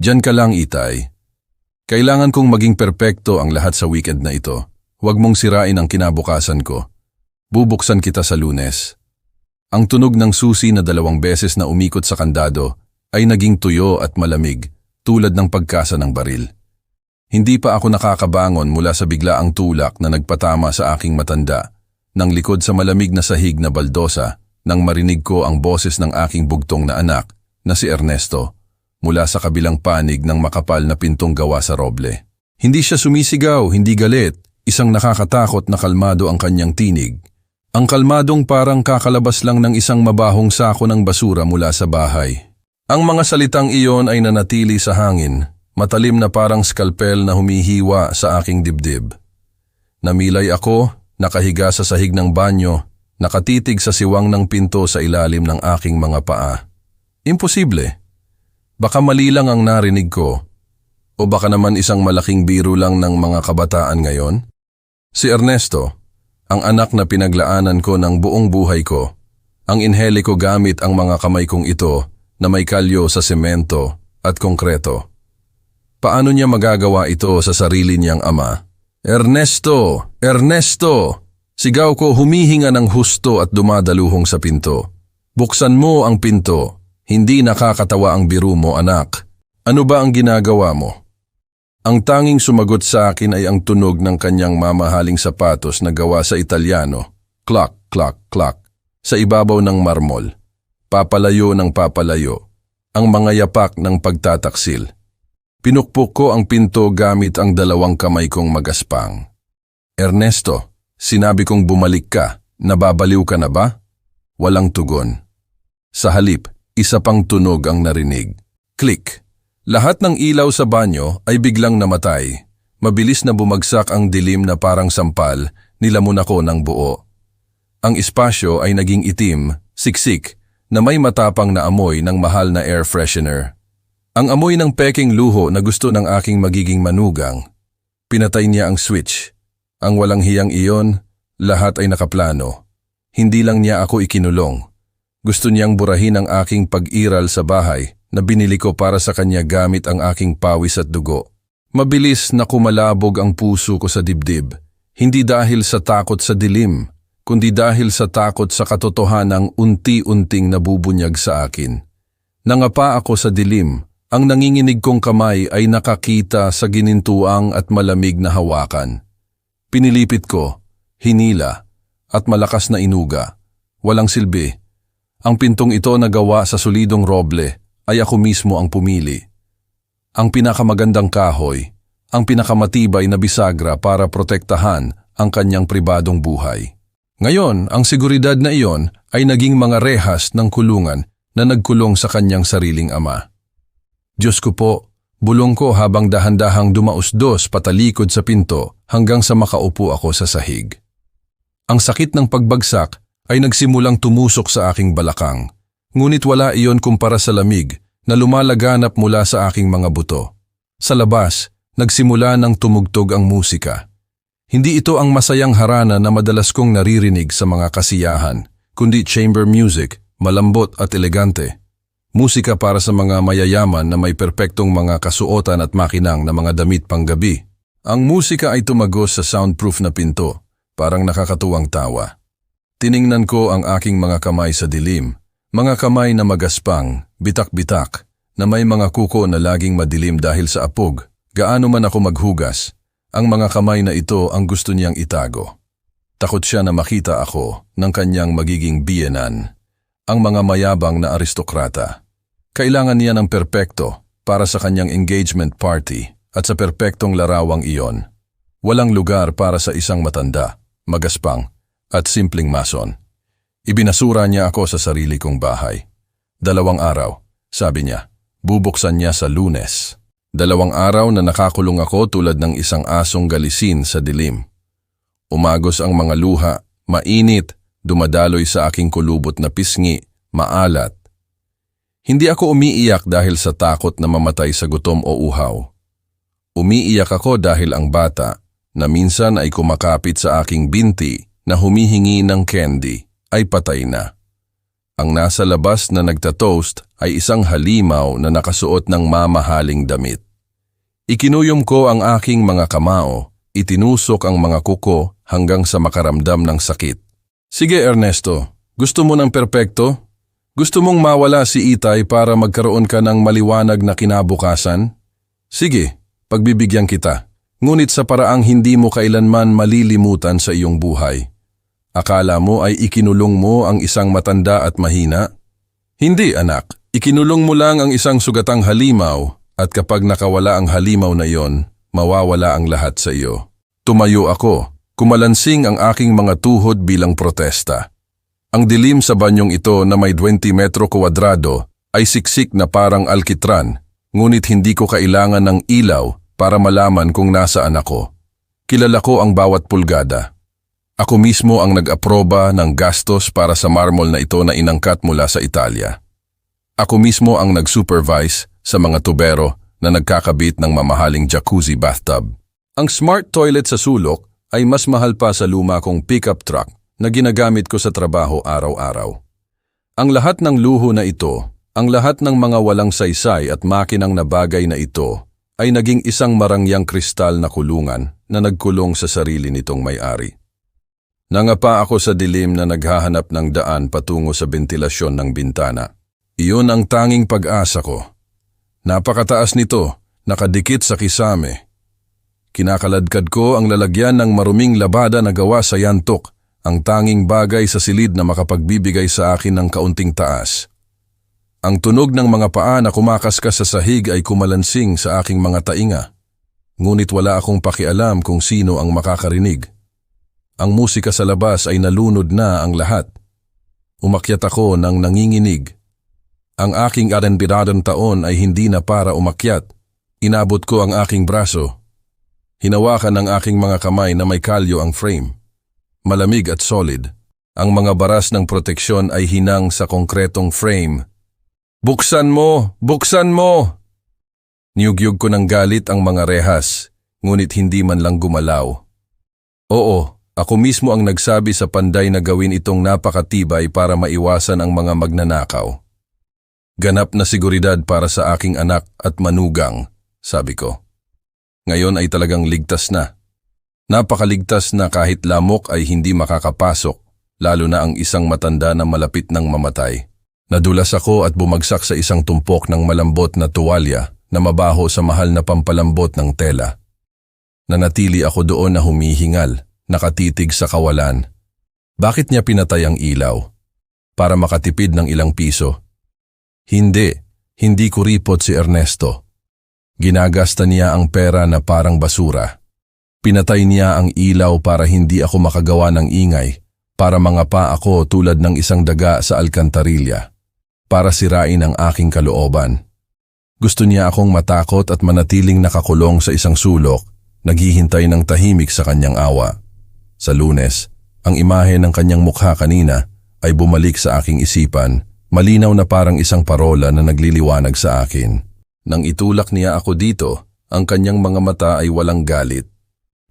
Diyan ka lang, Itay. Kailangan kong maging perpekto ang lahat sa weekend na ito. Huwag mong sirain ang kinabukasan ko. Bubuksan kita sa Lunes. Ang tunog ng susi na 2 beses na umikot sa kandado ay naging tuyo at malamig, tulad ng pagkasa ng baril. Hindi pa ako nakakabangon mula sa biglaang tulak na nagpatama sa aking matanda, nang likod sa malamig na sahig na baldosa, nang marinig ko ang boses ng aking bugtong na anak na si Ernesto, mula sa kabilang panig ng makapal na pintong gawa sa roble. Hindi siya sumisigaw, hindi galit, isang nakakatakot na kalmado ang kanyang tinig. Ang kalmadong parang kakalabas lang ng isang mabahong sako ng basura mula sa bahay. Ang mga salitang iyon ay nanatili sa hangin, matalim na parang skalpel na humihiwa sa aking dibdib. Namilay ako, nakahiga sa sahig ng banyo, nakatitig sa siwang ng pinto sa ilalim ng aking mga paa. Imposible. Baka mali lang ang narinig ko, o baka naman isang malaking biro lang ng mga kabataan ngayon. Si Ernesto, ang anak na pinaglaanan ko ng buong buhay ko, ang inheli ko gamit ang mga kamay kong ito na may kalyo sa semento at konkreto. Paano niya magagawa ito sa sarili niyang ama? Ernesto! Ernesto! Sigaw ko humihinga ng husto at dumadaluhong sa pinto. Buksan mo ang pinto. Hindi nakakatawa ang biro mo, anak. Ano ba ang ginagawa mo? Ang tanging sumagot sa akin ay ang tunog ng kanyang mamahaling sapatos na gawa sa Italyano. Clack, clack, clack. Sa ibabaw ng marmol. Papalayo ng papalayo. Ang mga yapak ng pagtataksil. Pinukpok ko ang pinto gamit ang 2 kamay kong magaspang. Ernesto, sinabi kong bumalik ka. Nababaliw ka na ba? Walang tugon. Sa halip, isa pang tunog ang narinig. Click. Lahat ng ilaw sa banyo ay biglang namatay. Mabilis na bumagsak ang dilim na parang sampal, nilamon ako ng buo. Ang espasyo ay naging itim, siksik, na may matapang na amoy ng mahal na air freshener. Ang amoy ng peking luho na gusto ng aking magiging manugang. Pinatay niya ang switch. Ang walang hiyang iyon, lahat ay nakaplano. Hindi lang niya ako ikinulong. Gusto niyang burahin ang aking pag-iral sa bahay na binili ko para sa kanya gamit ang aking pawis at dugo. Mabilis na kumalabog ang puso ko sa dibdib, hindi dahil sa takot sa dilim, kundi dahil sa takot sa katotohanang unti-unting nabubunyag sa akin. Nangapa ako sa dilim, ang nanginginig kong kamay ay nakakita sa ginintuang at malamig na hawakan. Pinilipit ko, hinila, at malakas na inuga. Walang silbi. Ang pintong ito na gawa sa solidong roble ay ako mismo ang pumili. Ang pinakamagandang kahoy, ang pinakamatibay na bisagra para protektahan ang kanyang pribadong buhay. Ngayon, ang seguridad na iyon ay naging mga rehas ng kulungan na nagkulong sa kanyang sariling ama. Diyos ko po, bulong ko habang dahan-dahang dumausdos patalikod sa pinto hanggang sa makaupo ako sa sahig. Ang sakit ng pagbagsak ay nagsimulang tumusok sa aking balakang, ngunit wala iyon kumpara sa lamig na lumalaganap mula sa aking mga buto. Sa labas, nagsimula ng tumugtog ang musika. Hindi ito ang masayang harana na madalas kong naririnig sa mga kasiyahan, kundi chamber music, malambot at elegante. Musika para sa mga mayayaman na may perpektong mga kasuotan at makinang na mga damit panggabi. Ang musika ay tumagos sa soundproof na pinto, parang nakakatuwang tawa. Tiningnan ko ang aking mga kamay sa dilim, mga kamay na magaspang, bitak-bitak, na may mga kuko na laging madilim dahil sa apog. Gaano man ako maghugas, ang mga kamay na ito ang gusto niyang itago. Takot siya na makita ako ng kanyang magiging biyenan, ang mga mayabang na aristokrata. Kailangan niya ng perpekto para sa kanyang engagement party at sa perpektong larawang iyon. Walang lugar para sa isang matanda, magaspang, at simpleng mason. Ibinasura niya ako sa sarili kong bahay. 2 araw, sabi niya, bubuksan niya sa Lunes. 2 araw na nakakulong ako tulad ng isang asong galisin sa dilim. Umagos ang mga luha, mainit, dumadaloy sa aking kulubot na pisngi, maalat. Hindi ako umiiyak dahil sa takot na mamatay sa gutom o uhaw. Umiiyak ako dahil ang bata, na minsan ay kumakapit sa aking binti na humihingi ng candy, ay patay na. Ang nasa labas na nagtatoast ay isang halimaw na nakasuot ng mamahaling damit. Ikinuyom ko ang aking mga kamao, itinusok ang mga kuko hanggang sa makaramdam ng sakit. Sige Ernesto, gusto mo ng perpekto? Gusto mong mawala si Itay para magkaroon ka ng maliwanag na kinabukasan? Sige, pagbibigyan kita. Ngunit sa paraang hindi mo kailanman malilimutan sa iyong buhay. Akala mo ay ikinulong mo ang isang matanda at mahina? Hindi anak, ikinulong mo lang ang isang sugatang halimaw at kapag nakawala ang halimaw na iyon, mawawala ang lahat sa iyo. Tumayo ako, kumalansing ang aking mga tuhod bilang protesta. Ang dilim sa banyong ito na may 20 metro kwadrado ay siksik na parang alkitran, ngunit hindi ko kailangan ng ilaw para malaman kung nasaan ako. Kilala ko ang bawat pulgada. Ako mismo ang nag-aproba ng gastos para sa marmol na ito na inangkat mula sa Italia. Ako mismo ang nag-supervise sa mga tubero na nagkakabit ng mamahaling jacuzzi bathtub. Ang smart toilet sa sulok ay mas mahal pa sa luma kong pickup truck na ginagamit ko sa trabaho araw-araw. Ang lahat ng luho na ito, ang lahat ng mga walang saysay at makinang na bagay na ito ay naging isang marangyang kristal na kulungan na nagkulong sa sarili nitong may-ari. Nangapa ako sa dilim na naghahanap ng daan patungo sa bentilasyon ng bintana. Iyon ang tanging pag-asa ko. Napakataas nito, nakadikit sa kisame. Kinakaladkad ko ang lalagyan ng maruming labada na gawa sa yantok, ang tanging bagay sa silid na makapagbibigay sa akin ng kaunting taas. Ang tunog ng mga paa na kumakaskas sa sahig ay kumalansing sa aking mga tainga. Ngunit wala akong pakialam kung sino ang makakarinig. Ang musika sa labas ay nalunod na ang lahat. Umakyat ako ng nanginginig. Ang aking 40 taon ay hindi na para umakyat. Inabot ko ang aking braso. Hinawakan ng aking mga kamay na may kalyo ang frame. Malamig at solid. Ang mga baras ng proteksyon ay hinang sa konkretong frame. Buksan mo! Buksan mo! Niyugyug ko ng galit ang mga rehas, ngunit hindi man lang gumalaw. Oo. Ako mismo ang nagsabi sa panday na gawin itong napakatibay para maiwasan ang mga magnanakaw. Ganap na seguridad para sa aking anak at manugang, sabi ko. Ngayon ay talagang ligtas na. Napakaligtas na kahit lamok ay hindi makakapasok, lalo na ang isang matanda na malapit ng mamatay. Nadulas ako at bumagsak sa isang tumpok ng malambot na tuwalya na mabaho sa mahal na pampalambot ng tela. Nanatili ako doon na humihingal. Nakatitig sa kawalan. Bakit niya pinatay ang ilaw? Para makatipid ng ilang piso? Hindi kuripot si Ernesto. Ginagasta niya ang pera na parang basura. Pinatay niya ang ilaw para hindi ako makagawa ng ingay, para mangapa ako tulad ng isang daga sa alkantarilya, para sirain ang aking kalooban. Gusto niya akong matakot at manatiling nakakulong sa isang sulok, naghihintay ng tahimik sa kanyang awa. Sa Lunes, ang imahe ng kanyang mukha kanina ay bumalik sa aking isipan, malinaw na parang isang parola na nagliliwanag sa akin. Nang itulak niya ako dito, ang kanyang mga mata ay walang galit.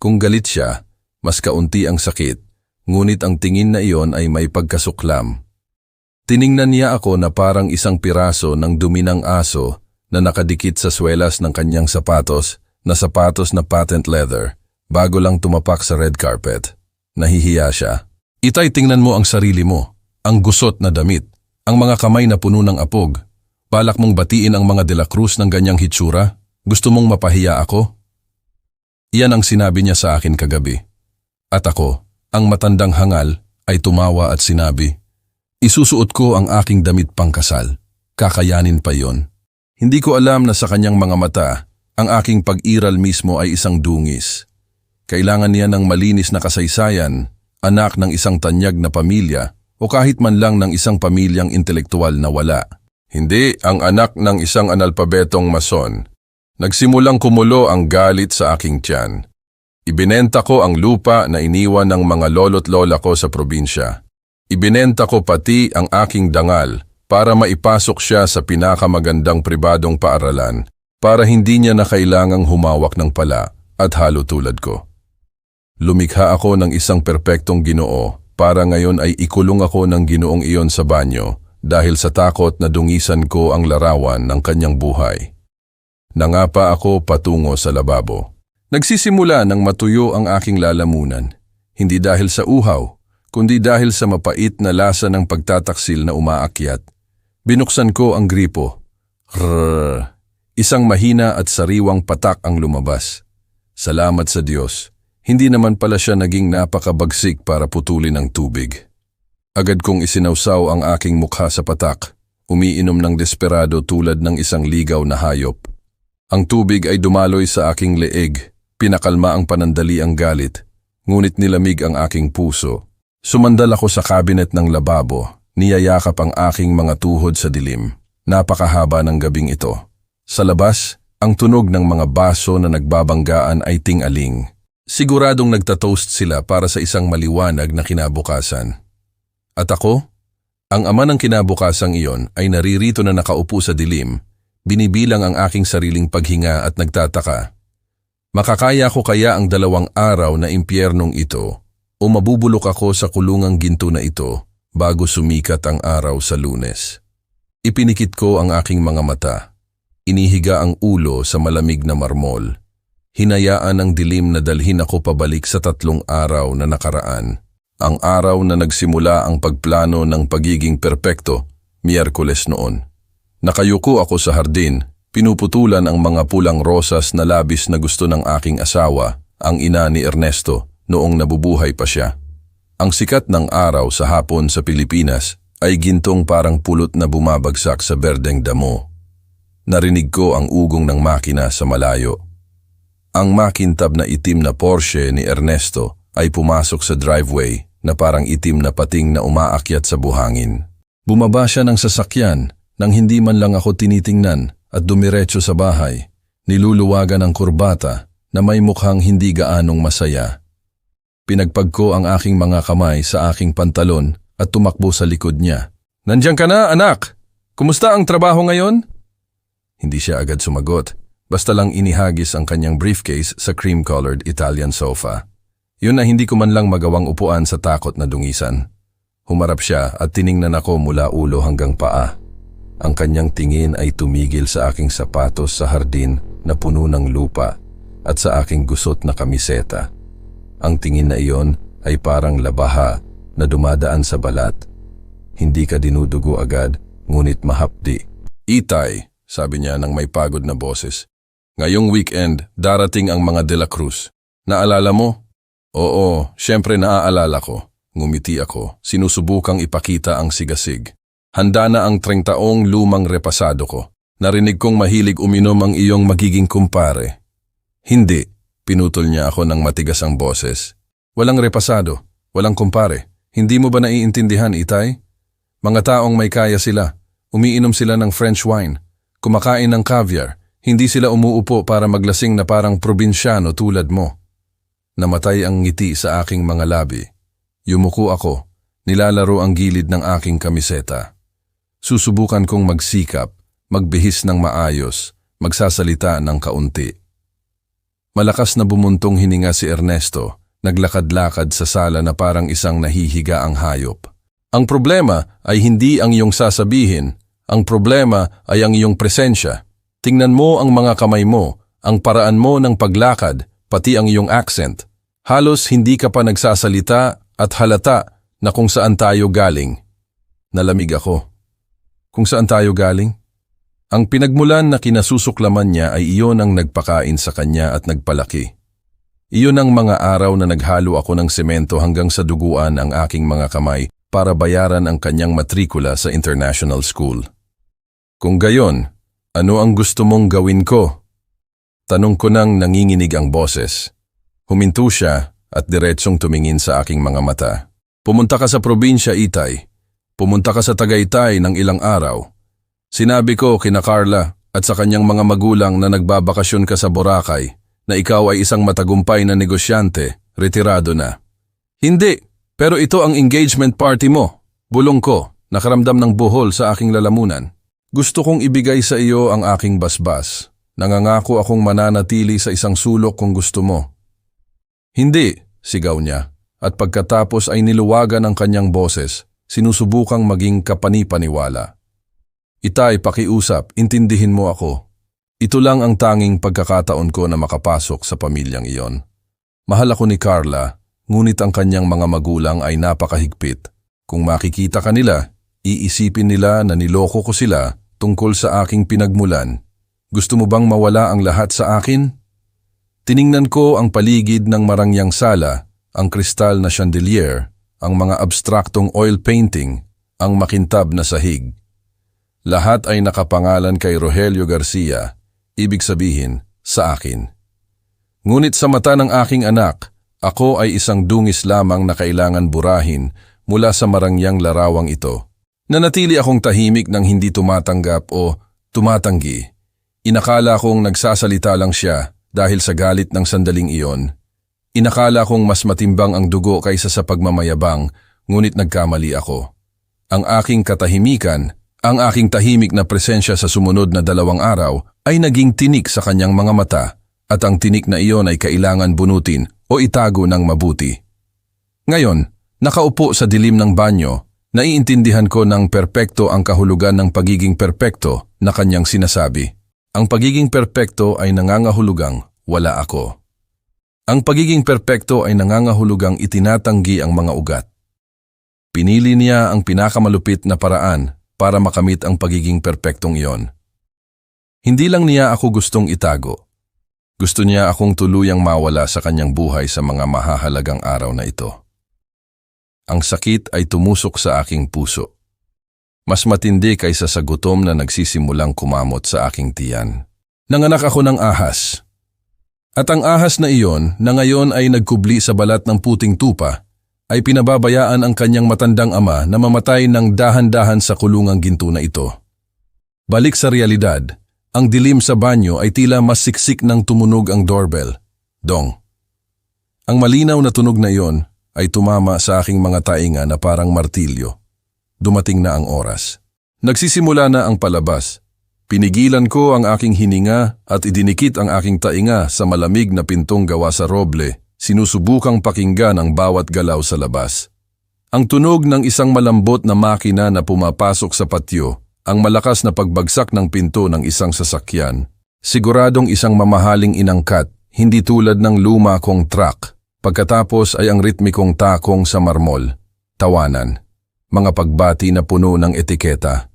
Kung galit siya, mas kaunti ang sakit, ngunit ang tingin na iyon ay may pagkasuklam. Tiningnan niya ako na parang isang piraso ng dumi ng aso na nakadikit sa swelas ng kanyang sapatos na patent leather, bago lang tumapak sa red carpet. Nahihiya siya. Itay, tingnan mo ang sarili mo, ang gusot na damit, ang mga kamay na puno ng apog. Balak mong batiin ang mga De La Cruz ng ganyang hitsura? Gusto mong mapahiya ako? Iyan ang sinabi niya sa akin kagabi. At ako, ang matandang hangal, ay tumawa at sinabi, isusuot ko ang aking damit pangkasal. Kakayanin pa yon. Hindi ko alam na sa kanyang mga mata, ang aking pag-iral mismo ay isang dungis. Kailangan niya ng malinis na kasaysayan, anak ng isang tanyag na pamilya o kahit man lang ng isang pamilyang intelektual na wala. Hindi ang anak ng isang analpabetong mason. Nagsimulang kumulo ang galit sa aking tiyan. Ibinenta ko ang lupa na iniwan ng mga lolo't lola ko sa probinsya. Ibinenta ko pati ang aking dangal para maipasok siya sa pinakamagandang pribadong paaralan para hindi niya na kailangang humawak ng pala at halo tulad ko. Lumikha ako ng isang perpektong Ginoo para ngayon ay ikulong ako ng Ginoong iyon sa banyo dahil sa takot na dungisan ko ang larawan ng kanyang buhay. Nangapa ako patungo sa lababo. Nagsisimula nang matuyo ang aking lalamunan, hindi dahil sa uhaw, kundi dahil sa mapait na lasa ng pagtataksil na umaakyat. Binuksan ko ang gripo. Rrrr. Isang mahina at sariwang patak ang lumabas. Salamat sa Diyos, hindi naman pala siya naging napakabagsik para putulin ang tubig. Agad kong isinawsaw ang aking mukha sa patak, umiinom ng desperado tulad ng isang ligaw na hayop. Ang tubig ay dumaloy sa aking leeg, pinakalma ang panandali ang galit, ngunit nilamig ang aking puso. Sumandal ako sa kabinet ng lababo, niyayakap ang aking mga tuhod sa dilim. Napakahaba ng gabing ito. Sa labas, ang tunog ng mga baso na nagbabanggaan ay ting-aling. Siguradong nagtatoast sila para sa isang maliwanag na kinabukasan. At ako? Ang ama ng kinabukasang iyon ay naririto na nakaupo sa dilim, binibilang ang aking sariling paghinga at nagtataka. Makakaya ko kaya ang 2 araw na impyernong ito o mabubulok ako sa kulungang ginto na ito bago sumikat ang araw sa Lunes? Ipinikit ko ang aking mga mata. Inihiga ang ulo sa malamig na marmol. Hinayaan ang dilim na dalhin ako pabalik sa 3 araw na nakaraan. Ang araw na nagsimula ang pagplano ng pagiging perpekto, Miyerkules noon. Nakayuko ako sa hardin, pinuputulan ang mga pulang rosas na labis na gusto ng aking asawa, ang ina ni Ernesto, noong nabubuhay pa siya. Ang sikat ng araw sa hapon sa Pilipinas ay gintong parang pulot na bumabagsak sa berdeng damo. Narinig ko ang ugong ng makina sa malayo. Ang makintab na itim na Porsche ni Ernesto ay pumasok sa driveway na parang itim na pating na umaakyat sa buhangin. Bumaba siya ng sasakyan nang hindi man lang ako tinitingnan at dumiretso sa bahay, niluluwagan ng kurbata na may mukhang hindi gaanong masaya. Pinagpag ko ang aking mga kamay sa aking pantalon at tumakbo sa likod niya. "Nandiyan ka na, anak! Kumusta ang trabaho ngayon?" Hindi siya agad sumagot, basta lang inihagis ang kanyang briefcase sa cream-colored Italian sofa. Yun na hindi ko man lang magawang upuan sa takot na dungisan. Humarap siya at tiningnan ako mula ulo hanggang paa. Ang kanyang tingin ay tumigil sa aking sapatos sa hardin na puno ng lupa at sa aking gusot na kamiseta. Ang tingin na iyon ay parang labaha na dumadaan sa balat. Hindi ka dinudugo agad, ngunit mahapdi. "Itay," sabi niya ng may pagod na boses. "Ngayong weekend, darating ang mga De La Cruz. Naalala mo?" "Oo, syempre naaalala ko." Ngumiti ako, sinusubukang ipakita ang sigasig. "Handa na ang 30 taong lumang repasado ko. Narinig kong mahilig uminom ang iyong magiging kumpare." "Hindi," pinutol niya ako ng matigas ang boses. "Walang repasado, walang kumpare. Hindi mo ba naiintindihan, Itay? Mga taong may kaya sila. Umiinom sila ng French wine. Kumakain ng caviar. Hindi sila umuupo para maglasing na parang probinsyano tulad mo." Namatay ang ngiti sa aking mga labi. Yumuko ako, nilalaro ang gilid ng aking kamiseta. Susubukan kong magsikap, magbihis ng maayos, magsasalita ng kaunti. Malakas na bumuntong hininga si Ernesto, naglakad-lakad sa sala na parang isang nahihiga ang hayop. "Ang problema ay hindi ang iyong sasabihin, ang problema ay ang iyong presensya. Tingnan mo ang mga kamay mo, ang paraan mo ng paglakad, pati ang iyong accent. Halos hindi ka pa nagsasalita at halata na kung saan tayo galing." Nalamig ako. Kung saan tayo galing? Ang pinagmulan na kinasusuklaman niya ay iyon ang nagpakain sa kanya at nagpalaki. Iyon ang mga araw na naghalo ako ng semento hanggang sa duguan ang aking mga kamay para bayaran ang kanyang matrikula sa international school. "Kung gayon, ano ang gusto mong gawin ko?" Tanong ko nang nanginginig ang boses. Huminto siya at diretsong tumingin sa aking mga mata. "Pumunta ka sa probinsya, Itay. Pumunta ka sa Tagaytay ng ilang araw. Sinabi ko kina Carla at sa kanyang mga magulang na nagbabakasyon ka sa Boracay, na ikaw ay isang matagumpay na negosyante, retirado na." "Hindi, pero ito ang engagement party mo." Bulong ko, nakaramdam ng buhol sa aking lalamunan. "Gusto kong ibigay sa iyo ang aking basbas. Nangangako akong mananatili sa isang sulok kung gusto mo." "Hindi," sigaw niya, at pagkatapos ay niluwagan ang kanyang boses. sinusubukang maging kapani-paniwala. Itay, pakiusap, intindihin mo ako. Ito lang ang tanging pagkakataon ko na makapasok sa pamilyang iyon. Mahal ako ni Carla, ngunit ang kanyang mga magulang ay napakahigpit. Kung makikita kanila, iisipin nila na niloko ko sila tungkol sa aking pinagmulan. Gusto mo bang mawala ang lahat sa akin? Tiningnan ko ang paligid ng marangyang sala, ang kristal na chandelier, ang mga abstraktong oil painting, ang makintab na sahig. Lahat ay nakapangalan kay Rogelio Garcia, ibig sabihin, sa akin. Ngunit sa mata ng aking anak, ako ay isang dungis lamang na kailangan burahin mula sa marangyang larawang ito. Nanatili akong tahimik nang hindi tumatanggap o tumatanggi. Inakala kong nagsasalita lang siya dahil sa galit ng sandaling iyon. Inakala kong mas matimbang ang dugo kaysa sa pagmamayabang, ngunit nagkamali ako. Ang aking katahimikan, ang aking tahimik na presensya sa sumunod na 2 araw ay naging tinik sa kanyang mga mata at ang tinik na iyon ay kailangan bunutin o itago ng mabuti. Ngayon, nakaupo sa dilim ng banyo, naiintindihan ko ng perpekto ang kahulugan ng pagiging perpekto na kanyang sinasabi. Ang pagiging perpekto ay nangangahulugang wala ako. Ang pagiging perpekto ay nangangahulugang itinatanggi ang mga ugat. Pinili niya ang pinakamalupit na paraan para makamit ang pagiging perpektong iyon. Hindi lang niya ako gustong itago. Gusto niya akong tuluyang mawala sa kanyang buhay sa mga mahahalagang araw na ito. Ang sakit ay tumusok sa aking puso. Mas matindi kaysa sa gutom na nagsisimulang kumamot sa aking tiyan. Nanganak ako ng ahas. At ang ahas na iyon, na ngayon ay nagkubli sa balat ng puting tupa, ay pinababayaan ang kanyang matandang ama na mamatay ng dahan-dahan sa kulungang ginto na ito. Balik sa realidad, ang dilim sa banyo ay tila mas siksik nang tumunog ang doorbell. Dong. Ang malinaw na tunog na iyon ay tumama sa aking mga tainga na parang martilyo. Dumating na ang oras. Nagsisimula na ang palabas. Pinigilan ko ang aking hininga at idinikit ang aking tainga sa malamig na pintong gawa sa roble, sinusubukang pakinggan ang bawat galaw sa labas. Ang tunog ng isang malambot na makina na pumapasok sa patio, ang malakas na pagbagsak ng pinto ng isang sasakyan, siguradong isang mamahaling inangkat, hindi tulad ng luma kong truck. Pagkatapos ay ang ritmikong takong sa marmol, tawanan, mga pagbati na puno ng etiketa.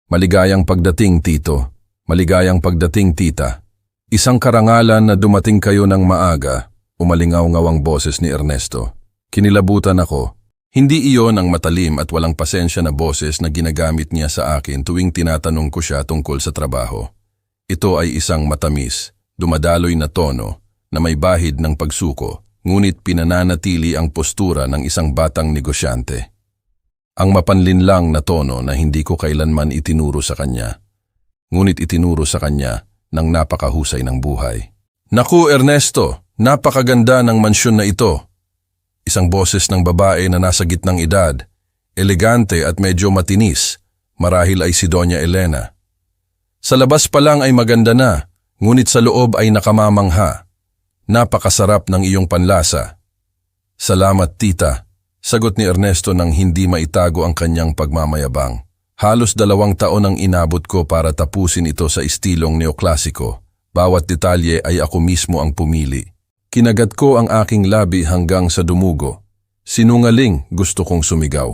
Maligayang pagdating, tito. Maligayang pagdating, tita. Isang karangalan na dumating kayo ng maaga, umalingaw-ngawang boses ni Ernesto. Kinilabutan ako. Hindi iyon ang matalim at walang pasensya na boses na ginagamit niya sa akin tuwing tinatanong ko siya tungkol sa trabaho. Ito ay isang matamis, dumadaloy na tono na may bahid ng pagsuko, ngunit pinananatili ang postura ng isang batang negosyante. Ang mapanlinlang na tono na hindi ko kailanman itinuro sa kanya, ngunit itinuro sa kanya ng napakahusay ng buhay. Naku Ernesto, napakaganda ng mansyon na ito. Isang boses ng babae na nasa gitnang edad, elegante at medyo matinis, marahil ay si Doña Elena. Sa labas pa lang ay maganda na, ngunit sa loob ay nakamamangha. Napakasarap ng iyong panlasa. Salamat tita, sagot ni Ernesto nang hindi maitago ang kanyang pagmamayabang. Halos 2 taon ang inabot ko para tapusin ito sa istilong neoklasiko. Bawat detalye ay ako mismo ang pumili. Kinagat ko ang aking labi hanggang sa dumugo. Sinungaling, gusto kong sumigaw.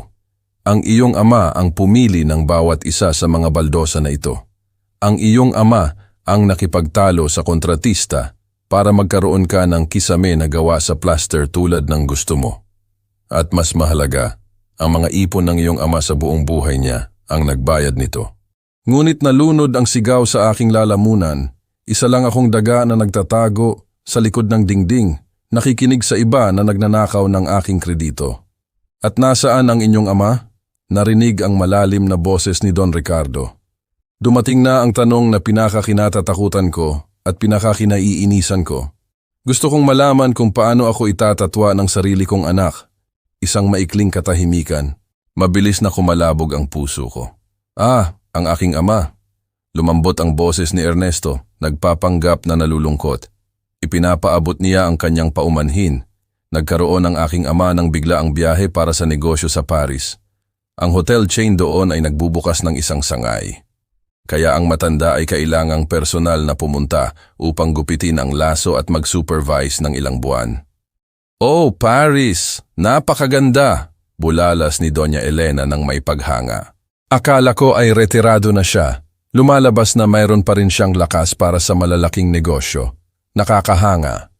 Ang iyong ama ang pumili ng bawat isa sa mga baldosa na ito. Ang iyong ama ang nakipagtalo sa kontratista para magkaroon ka ng kisame na gawa sa plaster tulad ng gusto mo. At mas mahalaga, ang mga ipon ng iyong ama sa buong buhay niya ang nagbayad nito. Ngunit nalunod ang sigaw sa aking lalamunan. Isa lang akong daga na nagtatago sa likod ng dingding, nakikinig sa iba na nagnanakaw ng aking kredito. At nasaan ang inyong ama? Narinig ang malalim na boses ni Don Ricardo. Dumating na ang tanong na pinakakinatatakutan ko at pinakakinaiinisan ko. Gusto kong malaman kung paano ako itatatwa ng sarili kong anak. Isang maikling katahimikan. Mabilis na kumalabog ang puso ko. Ang aking ama. Lumambot ang boses ni Ernesto, nagpapanggap na nalulungkot. Ipinapaabot niya ang kanyang paumanhin. Nagkaroon ang aking ama ng biglaang biyahe para sa negosyo sa Paris. Ang hotel chain doon ay nagbubukas ng isang sangay. Kaya ang matanda ay kailangang personal na pumunta upang gupitin ang laso at mag-supervise ng ilang buwan. "Oh, Paris! Napakaganda!" bulalas ni Doña Elena ng may paghanga. Akala ko ay retirado na siya. Lumalabas na mayroon pa rin siyang lakas para sa malalaking negosyo. Nakakahanga.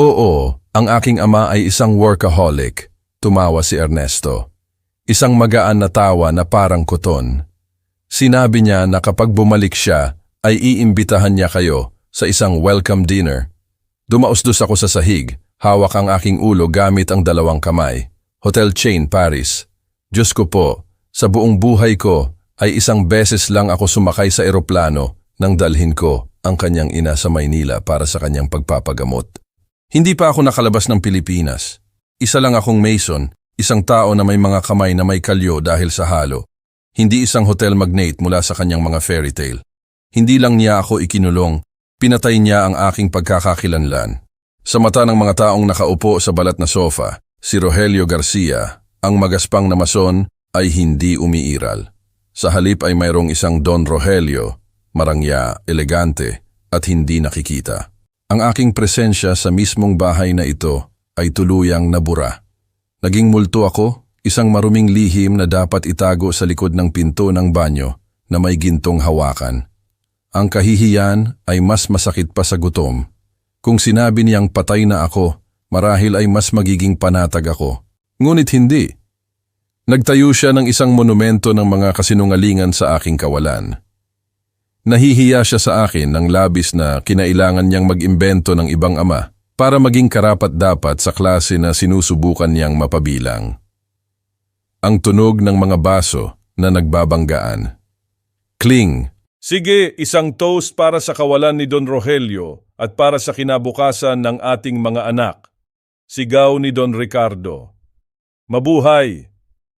"Oo, ang aking ama ay isang workaholic," tumawa si Ernesto. Isang magaan na tawa na parang kuton. Sinabi niya na kapag bumalik siya, ay iimbitahan niya kayo sa isang welcome dinner. Dumausdos ako sa sahig, hawak ang aking ulo gamit ang dalawang kamay. Hotel chain, Paris. Diyos ko po, sa buong buhay ko ay isang beses lang ako sumakay sa eroplano nang dalhin ko ang kanyang ina sa Maynila para sa kanyang pagpapagamot. Hindi pa ako nakalabas ng Pilipinas. Isa lang akong Mason, isang tao na may mga kamay na may kalyo dahil sa halo. Hindi isang hotel magnate mula sa kanyang mga fairy tale. Hindi lang niya ako ikinulong, pinatay niya ang aking pagkakakilanlan. Sa mata ng mga taong nakaupo sa balat na sofa, si Rogelio Garcia, ang magaspang na mason, ay hindi umiiral. Sa halip ay mayroong isang Don Rogelio, marangya, elegante, at hindi nakikita. Ang aking presensya sa mismong bahay na ito ay tuluyang nabura. Naging multo ako, isang maruming lihim na dapat itago sa likod ng pinto ng banyo na may gintong hawakan. Ang kahihiyan ay mas masakit pa sa gutom. Kung sinabi niyang patay na ako, marahil ay mas magiging panatag ako. Ngunit hindi. Nagtayo siya ng isang monumento ng mga kasinungalingan sa aking kawalan. Nahihiya siya sa akin ng labis na kinailangan niyang mag-imbento ng ibang ama para maging karapat-dapat sa klase na sinusubukan niyang mapabilang. Ang tunog ng mga baso na nagbabanggaan. Kling! Sige, isang toast para sa kawalan ni Don Rogelio at para sa kinabukasan ng ating mga anak. Sigaw ni Don Ricardo. Mabuhay!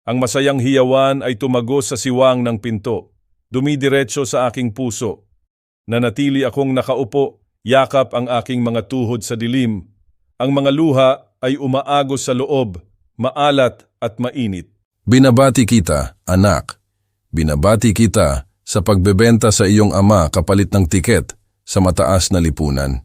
Ang masayang hiyawan ay tumagos sa siwang ng pinto. Dumidiretso sa aking puso. Nanatili akong nakaupo, yakap ang aking mga tuhod sa dilim. Ang mga luha ay umaagos sa loob, maalat at mainit. Binabati kita, anak. Binabati kita sa pagbebenta sa iyong ama kapalit ng tiket sa mataas na lipunan.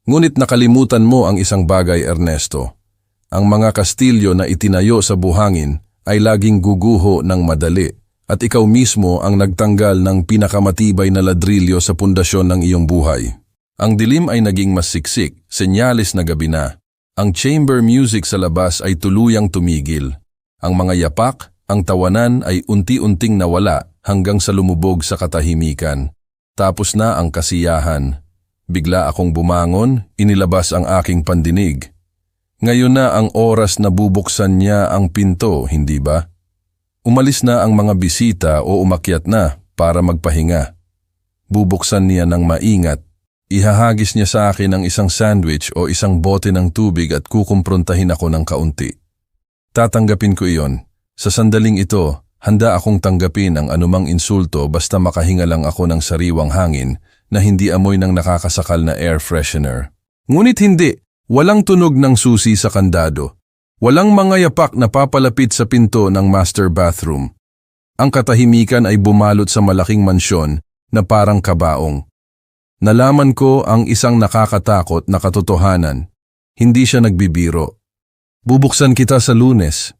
Ngunit nakalimutan mo ang isang bagay, Ernesto. Ang mga kastilyo na itinayo sa buhangin ay laging guguho ng madali at ikaw mismo ang nagtanggal ng pinakamatibay na ladrilyo sa pundasyon ng iyong buhay. Ang dilim ay naging mas siksik, senyales na gabi na. Ang chamber music sa labas ay tuluyang tumigil. Ang mga yapak, ang tawanan ay unti-unting nawala hanggang sa lumubog sa katahimikan. Tapos na ang kasiyahan. Bigla akong bumangon, inilabas ang aking pandinig. Ngayon na ang oras na bubuksan niya ang pinto, hindi ba? Umalis na ang mga bisita o umakyat na para magpahinga. Bubuksan niya ng maingat. Ihahagis niya sa akin ang isang sandwich o isang bote ng tubig at kukumprontahin ako ng kaunti. Tatanggapin ko iyon. Sa sandaling ito, handa akong tanggapin ang anumang insulto basta makahinga lang ako ng sariwang hangin na hindi amoy ng nakakasakal na air freshener. Ngunit hindi, walang tunog ng susi sa kandado. Walang mga yapak na papalapit sa pinto ng master bathroom. Ang katahimikan ay bumalot sa malaking mansyon na parang kabaong. Nalaman ko ang isang nakakatakot na katotohanan. Hindi siya nagbibiro. Bubuksan kita sa Lunes.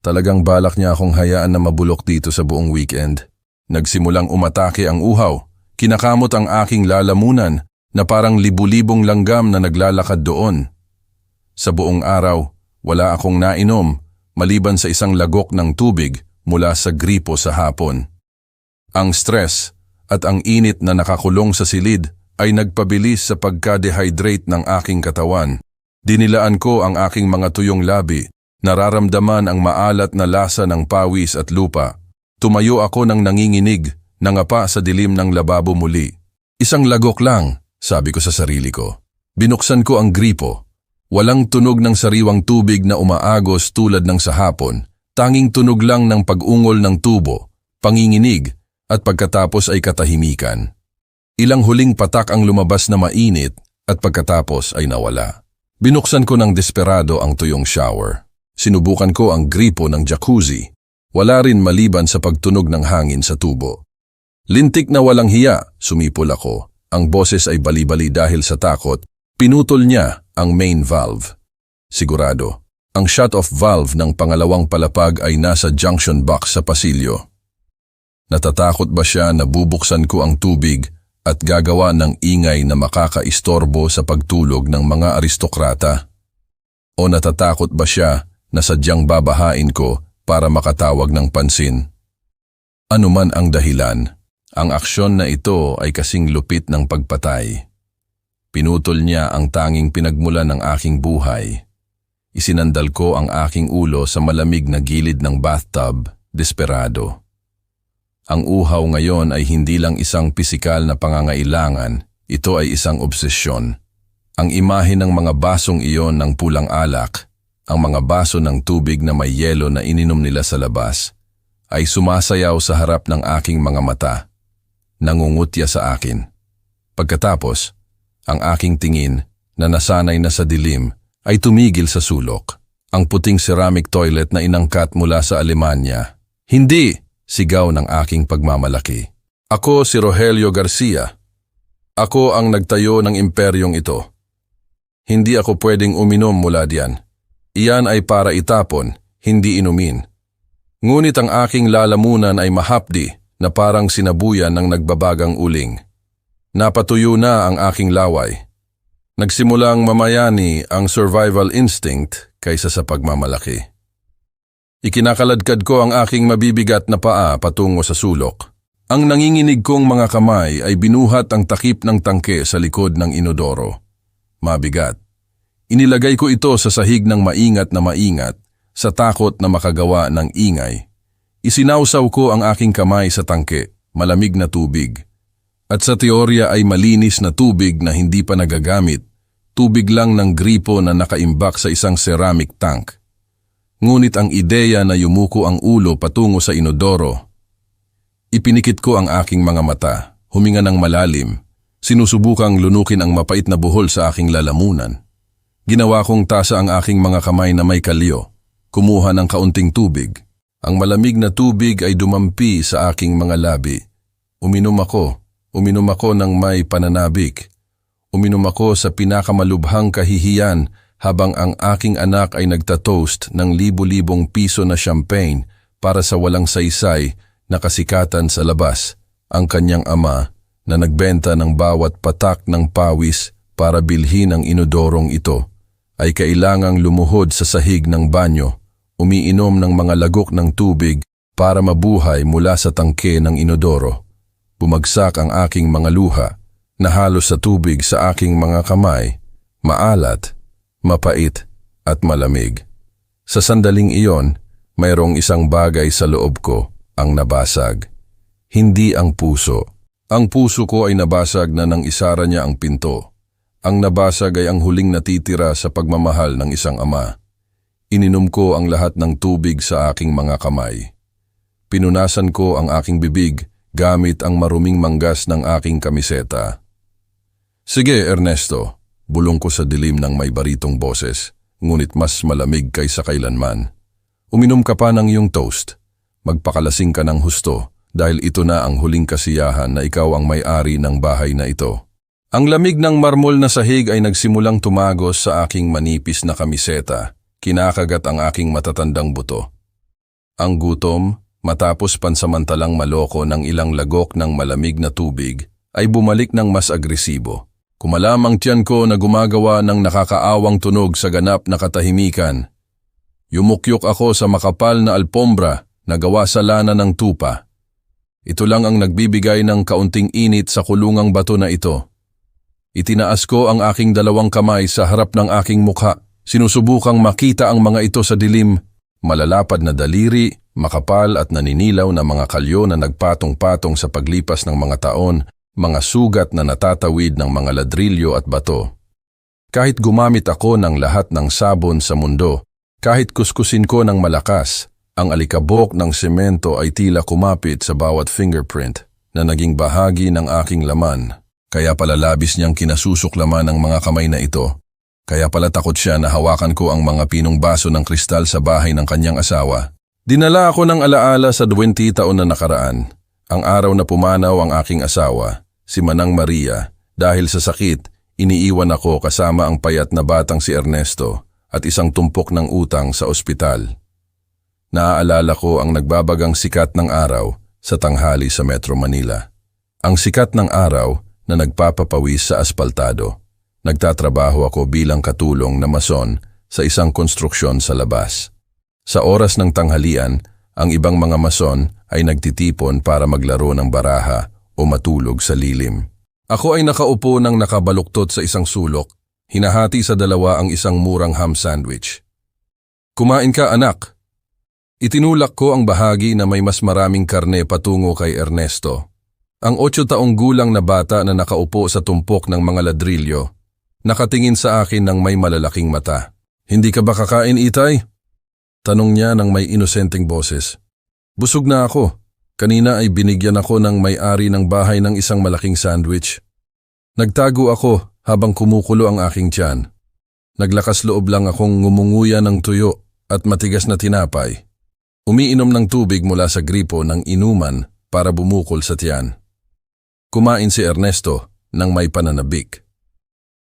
Talagang balak niya akong hayaan na mabulok dito sa buong weekend. Nagsimulang umatake ang uhaw. Kinakamot ang aking lalamunan na parang libu-libong langgam na naglalakad doon. Sa buong araw, wala akong nainom maliban sa isang lagok ng tubig mula sa gripo sa hapon. Ang stress at ang init na nakakulong sa silid ay nagpabilis sa pagka-dehydrate ng aking katawan. Dinilaan ko ang aking mga tuyong labi, nararamdaman ang maalat na lasa ng pawis at lupa. Tumayo ako ng nanginginig, nangapa sa dilim ng lababo muli. Isang lagok lang, sabi ko sa sarili ko. Binuksan ko ang gripo. Walang tunog ng sariwang tubig na umaagos tulad ng sa hapon. Tanging tunog lang ng pag-ungol ng tubo, panginginig, at pagkatapos ay katahimikan. Ilang huling patak ang lumabas na mainit at pagkatapos ay nawala. Binuksan ko ng desperado ang tuyong shower. Sinubukan ko ang gripo ng jacuzzi. Wala rin maliban sa pagtunog ng hangin sa tubo. Lintik na walang hiya, sumipol ako. Ang boses ay bali-bali dahil sa takot. Pinutol niya ang main valve. Sigurado, ang shut-off valve ng pangalawang palapag ay nasa junction box sa pasilyo. Natatakot ba siya na bubuksan ko ang tubig at gagawa ng ingay na makakaistorbo sa pagtulog ng mga aristokrata? O natatakot ba siya na sadyang babahain ko para makatawag ng pansin? Ano man ang dahilan, ang aksyon na ito ay kasing lupit ng pagpatay. Pinutol niya ang tanging pinagmulan ng aking buhay. Isinandal ko ang aking ulo sa malamig na gilid ng bathtub, desperado. Ang uhaw ngayon ay hindi lang isang pisikal na pangangailangan, ito ay isang obsesyon. Ang imahe ng mga basong iyon ng pulang alak, ang mga baso ng tubig na may yelo na ininom nila sa labas, ay sumasayaw sa harap ng aking mga mata. Nangungutya sa akin. Pagkatapos, ang aking tingin na nasanay na sa dilim ay tumigil sa sulok. Ang puting ceramic toilet na inangkat mula sa Alemanya. Hindi! Sigaw ng aking pagmamalaki. Ako si Rogelio Garcia. Ako ang nagtayo ng imperyong ito. Hindi ako pwedeng uminom mula diyan. Iyan ay para itapon, hindi inumin. Ngunit ang aking lalamunan ay mahapdi na parang sinabuyan ng nagbabagang uling. Napatuyo na ang aking laway. Nagsimulang mamayani ang survival instinct kaysa sa pagmamalaki. Ikinakaladkad ko ang aking mabibigat na paa patungo sa sulok. Ang nanginginig kong mga kamay ay binuhat ang takip ng tangke sa likod ng inodoro. Mabigat. Inilagay ko ito sa sahig ng maingat sa takot na makagawa ng ingay. Isinawsaw ko ang aking kamay sa tangke, malamig na tubig. At sa teorya ay malinis na tubig na hindi pa nagagamit, tubig lang ng gripo na nakaimbak sa isang ceramic tank. Ngunit ang ideya na yumuko ang ulo patungo sa inodoro. Ipinikit ko ang aking mga mata, huminga ng malalim, sinusubukang lunukin ang mapait na buhol sa aking lalamunan. Ginawa kong tasa ang aking mga kamay na may kalyo, kumuha ng kaunting tubig. Ang malamig na tubig ay dumampi sa aking mga labi. Uminom ako ng may pananabik. Uminom ako sa pinakamalubhang kahihiyan habang ang aking anak ay nagtatoast ng libu-libong piso na champagne para sa walang saysay na kasikatan sa labas, ang kanyang ama na nagbenta ng bawat patak ng pawis para bilhin ang inodorong ito, ay kailangang lumuhod sa sahig ng banyo, umiinom ng mga lagok ng tubig para mabuhay mula sa tangke ng inodoro. Bumagsak ang aking mga luha, nahalos sa tubig sa aking mga kamay, maalat, mapait at malamig. Sa sandaling iyon, mayroong isang bagay sa loob ko ang nabasag. Hindi ang puso. Ang puso ko ay nabasag na nang isara niya ang pinto. Ang nabasag ay ang huling natitira sa pagmamahal ng isang ama. Ininom ko ang lahat ng tubig sa aking mga kamay. Pinunasan ko ang aking bibig gamit ang maruming manggas ng aking kamiseta. Sige, Ernesto, bulong ko sa dilim ng may baritong boses, ngunit mas malamig kaysa kailanman. Uminom ka pa ng iyong toast. Magpakalasing ka ng husto dahil ito na ang huling kasiyahan na ikaw ang may-ari ng bahay na ito. Ang lamig ng marmol na sahig ay nagsimulang tumagos sa aking manipis na kamiseta. Kinakagat ang aking matatandang buto. Ang gutom, matapos pansamantalang maloko ng ilang lagok ng malamig na tubig, ay bumalik ng mas agresibo. Kumalamang tiyan ko na gumagawa ng nakakaawang tunog sa ganap na katahimikan. Yumukyok ako sa makapal na alpombra na gawa sa lana ng tupa. Ito lang ang nagbibigay ng kaunting init sa kulungang bato na ito. Itinaas ko ang aking dalawang kamay sa harap ng aking mukha. Sinusubukang makita ang mga ito sa dilim, malalapad na daliri, makapal at naninilaw na mga kalyo na nagpatong-patong sa paglipas ng mga taon, mga sugat na natatawid ng mga ladrilyo at bato. Kahit gumamit ako ng lahat ng sabon sa mundo, kahit kuskusin ko ng malakas, ang alikabok ng semento ay tila kumapit sa bawat fingerprint na naging bahagi ng aking laman. Kaya pala labis niyang kinasusuklaman ang mga kamay na ito. Kaya pala takot siya na hawakan ko ang mga pinong baso ng kristal sa bahay ng kanyang asawa. Dinala ako ng alaala sa 20 taon na nakaraan, ang araw na pumanaw ang aking asawa, si Manang Maria, dahil sa sakit, iniiwan ako kasama ang payat na batang si Ernesto at isang tumpok ng utang sa ospital. Naaalala ko ang nagbabagang sikat ng araw sa tanghali sa Metro Manila. Ang sikat ng araw na nagpapapawis sa aspaltado. Nagtatrabaho ako bilang katulong na mason sa isang konstruksyon sa labas. Sa oras ng tanghalian, ang ibang mga mason ay nagtitipon para maglaro ng baraha o matulog sa lilim. Ako ay nakaupo ng nakabaluktot sa isang sulok, hinahati sa dalawa ang isang murang ham sandwich. Kumain ka, anak. Itinulak ko ang bahagi na may mas maraming karne patungo kay Ernesto. Ang 8 taong gulang na bata na nakaupo sa tumpok ng mga ladrilyo, nakatingin sa akin ng may malalaking mata. Hindi ka ba kakain, Itay? Tanong niya ng may inosenteng boses. Busog na ako. Kanina ay binigyan ako ng may-ari ng bahay ng isang malaking sandwich. Nagtago ako habang kumukulo ang aking tiyan. Naglakas loob lang akong ngumunguya ng tuyo at matigas na tinapay. Umiinom ng tubig mula sa gripo ng inuman para bumukol sa tiyan. Kumain si Ernesto ng may pananabik.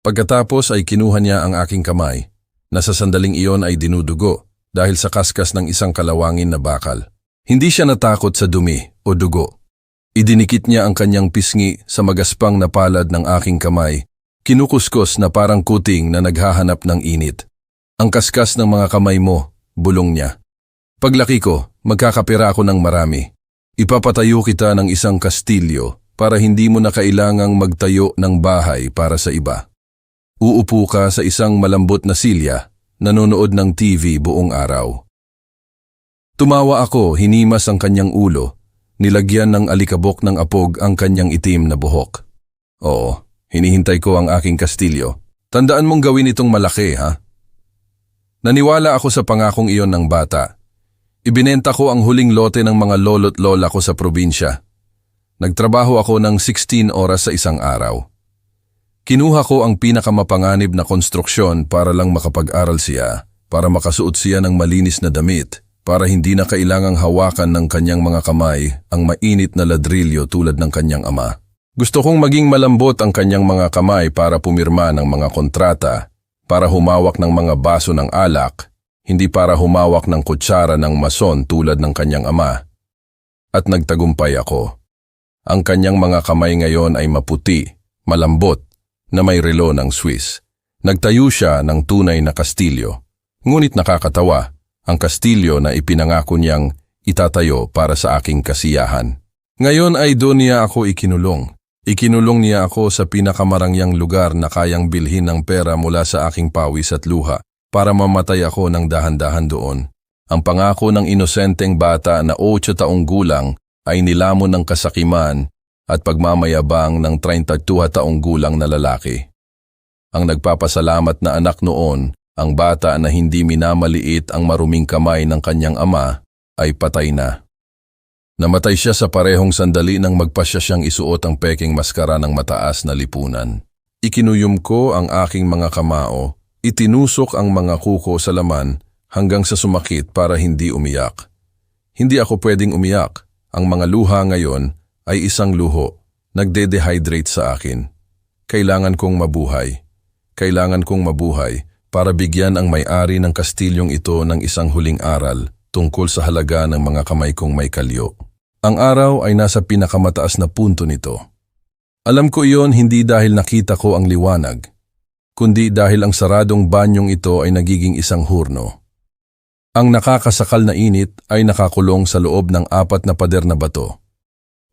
Pagkatapos ay kinuha niya ang aking kamay, na sa sandaling iyon ay dinudugo dahil sa kaskas ng isang kalawangin na bakal. Hindi siya natakot sa dumi o dugo. Idinikit niya ang kanyang pisngi sa magaspang na palad ng aking kamay, kinukuskos na parang kuting na naghahanap ng init. Ang kaskas ng mga kamay mo, bulong niya. Paglaki ko, magkakapera ako ng marami. Ipapatayo kita ng isang kastilyo para hindi mo na kailangang magtayo ng bahay para sa iba. Uupo ka sa isang malambot na silya, nanonood ng TV buong araw. Tumawa ako, hinimas ang kanyang ulo, nilagyan ng alikabok ng apog ang kanyang itim na buhok. Oo, hinihintay ko ang aking kastilyo. Tandaan mong gawin itong malaki, ha? Naniwala ako sa pangakong iyon ng bata. Ibinenta ko ang huling lote ng mga lolo't lola ko sa probinsya. Nagtrabaho ako ng 16 oras sa isang araw. Kinuha ko ang pinakamapanganib na konstruksyon para lang makapag-aral siya, para makasuot siya ng malinis na damit, para hindi na kailangang hawakan ng kanyang mga kamay ang mainit na ladrilyo tulad ng kanyang ama. Gusto kong maging malambot ang kanyang mga kamay para pumirma ng mga kontrata, para humawak ng mga baso ng alak, hindi para humawak ng kutsara ng mason tulad ng kanyang ama. At nagtagumpay ako. Ang kanyang mga kamay ngayon ay maputi, malambot, na may relo ng Swiss. Nagtayo siya ng tunay na kastilyo. Ngunit nakakatawa, ang kastilyo na ipinangako niyang itatayo para sa aking kasiyahan. Ngayon ay doon niya ako ikinulong. Ikinulong niya ako sa pinakamarangyang lugar na kayang bilhin ng pera mula sa aking pawis at luha para mamatay ako ng dahan-dahan doon. Ang pangako ng inosenteng bata na 8 taong gulang ay nilamon ng kasakiman at pagmamayabang ng 32 taong gulang na lalaki. Ang nagpapasalamat na anak noon, ang bata na hindi minamaliit ang maruming kamay ng kanyang ama, ay patay na. Namatay siya sa parehong sandali nang magpasya siyang isuot ang peking maskara ng mataas na lipunan. Ikinuyom ko ang aking mga kamao, itinusok ang mga kuko sa laman hanggang sa sumakit para hindi umiyak. Hindi ako pwedeng umiyak. Ang mga luha ngayon ay isang luho, nagde-dehydrate sa akin. Kailangan kong mabuhay. Kailangan kong mabuhay para bigyan ang may-ari ng kastilyong ito ng isang huling aral tungkol sa halaga ng mga kamay kong may kalyo. Ang araw ay nasa pinakamataas na punto nito. Alam ko iyon hindi dahil nakita ko ang liwanag, kundi dahil ang saradong banyong ito ay nagiging isang hurno. Ang nakakasakal na init ay nakakulong sa loob ng 4 na pader na bato.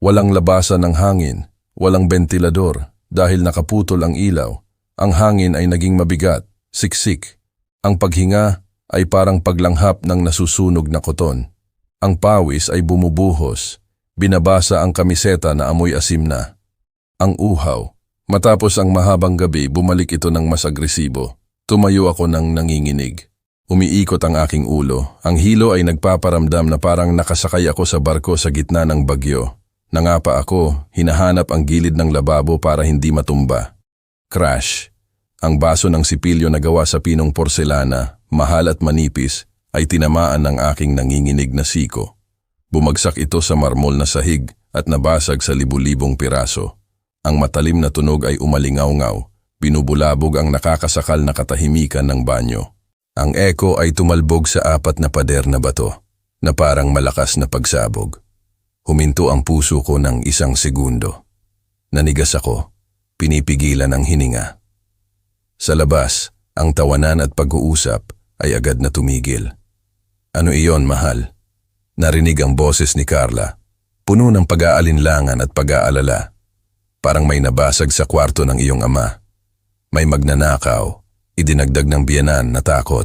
Walang labasan ng hangin, walang bentilador dahil nakaputol ang ilaw. Ang hangin ay naging mabigat, siksik. Ang paghinga ay parang paglanghap ng nasusunog na koton. Ang pawis ay bumubuhos, binabasa ang kamiseta na amoy asim na. Ang uhaw. Matapos ang mahabang gabi, bumalik ito ng mas agresibo. Tumayo ako ng nanginginig. Umiikot ang aking ulo. Ang hilo ay nagpaparamdam na parang nakasakay ako sa barko sa gitna ng bagyo. Nangapa ako, hinahanap ang gilid ng lababo para hindi matumba. Crash. Ang baso ng sipilyo na gawa sa pinong porselana, mahal at manipis, ay tinamaan ng aking nanginginig na siko. Bumagsak ito sa marmol na sahig at nabasag sa libu-libong piraso. Ang matalim na tunog ay umalingaw-ngaw, binubulabog ang nakakasakal na katahimikan ng banyo. Ang eko ay tumalbog sa 4 na pader na bato, na parang malakas na pagsabog. Huminto ang puso ko ng 1 segundo. Nanigas ako, pinipigilan ang hininga. Sa labas, ang tawanan at pag-uusap ay agad na tumigil. Ano iyon, mahal? Narinig ang boses ni Carla, puno ng pag-aalinlangan at pag-aalala. Parang may nabasag sa kwarto ng iyong ama. May magnanakaw, idinagdag ng biyenan na takot.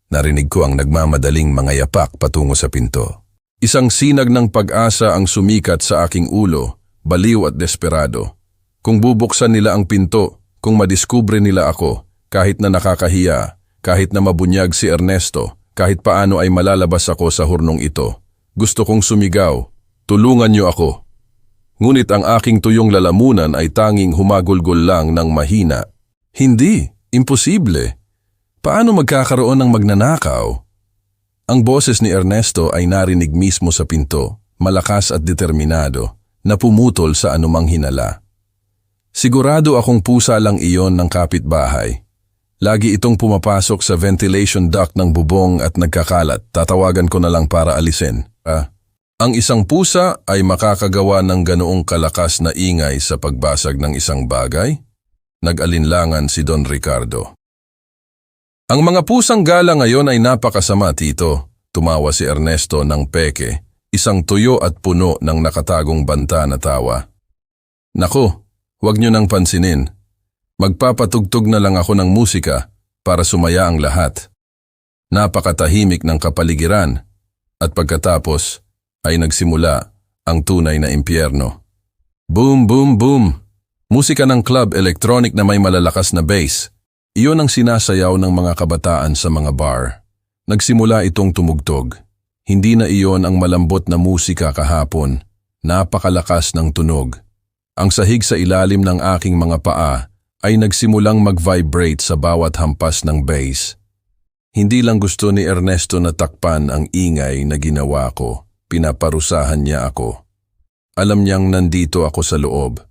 Narinig ko ang nagmamadaling mga yapak patungo sa pinto. Isang sinag ng pag-asa ang sumikat sa aking ulo, baliw at desperado. Kung bubuksan nila ang pinto, kung madiskubre nila ako, kahit na nakakahiya, kahit na mabunyag si Ernesto, kahit paano ay malalabas ako sa hurnong ito. Gusto kong sumigaw, tulungan niyo ako. Ngunit ang aking tuyong lalamunan ay tanging humagulgol lang ng mahina. Hindi, imposible. Paano magkakaroon ng magnanakaw? Ang boses ni Ernesto ay narinig mismo sa pinto, malakas at determinado, na pumutol sa anumang hinala. Sigurado akong pusa lang iyon ng kapitbahay. Lagi itong pumapasok sa ventilation duct ng bubong at nagkakalat. Tatawagan ko na lang para alisin. Ang isang pusa ay makakagawa ng ganoong kalakas na ingay sa pagbasag ng isang bagay? Nag-alinlangan si Don Ricardo. Ang mga pusang gala ngayon ay napakasama, tito. Tumawa si Ernesto ng peke, isang tuyo at puno ng nakatagong banta na tawa. Naku, huwag niyo nang pansinin. Magpapatugtog na lang ako ng musika para sumaya ang lahat. Napakatahimik ng kapaligiran at pagkatapos ay nagsimula ang tunay na impyerno. Boom, boom, boom! Musika ng club electronic na may malalakas na bass. Iyon ang sinasayaw ng mga kabataan sa mga bar. Nagsimula itong tumugtog. Hindi na iyon ang malambot na musika kahapon. Napakalakas ng tunog. Ang sahig sa ilalim ng aking mga paa ay nagsimulang mag-vibrate sa bawat hampas ng bass. Hindi lang gusto ni Ernesto na takpan ang ingay na ginawa ko. Pinaparusahan niya ako. Alam niyang nandito ako sa loob.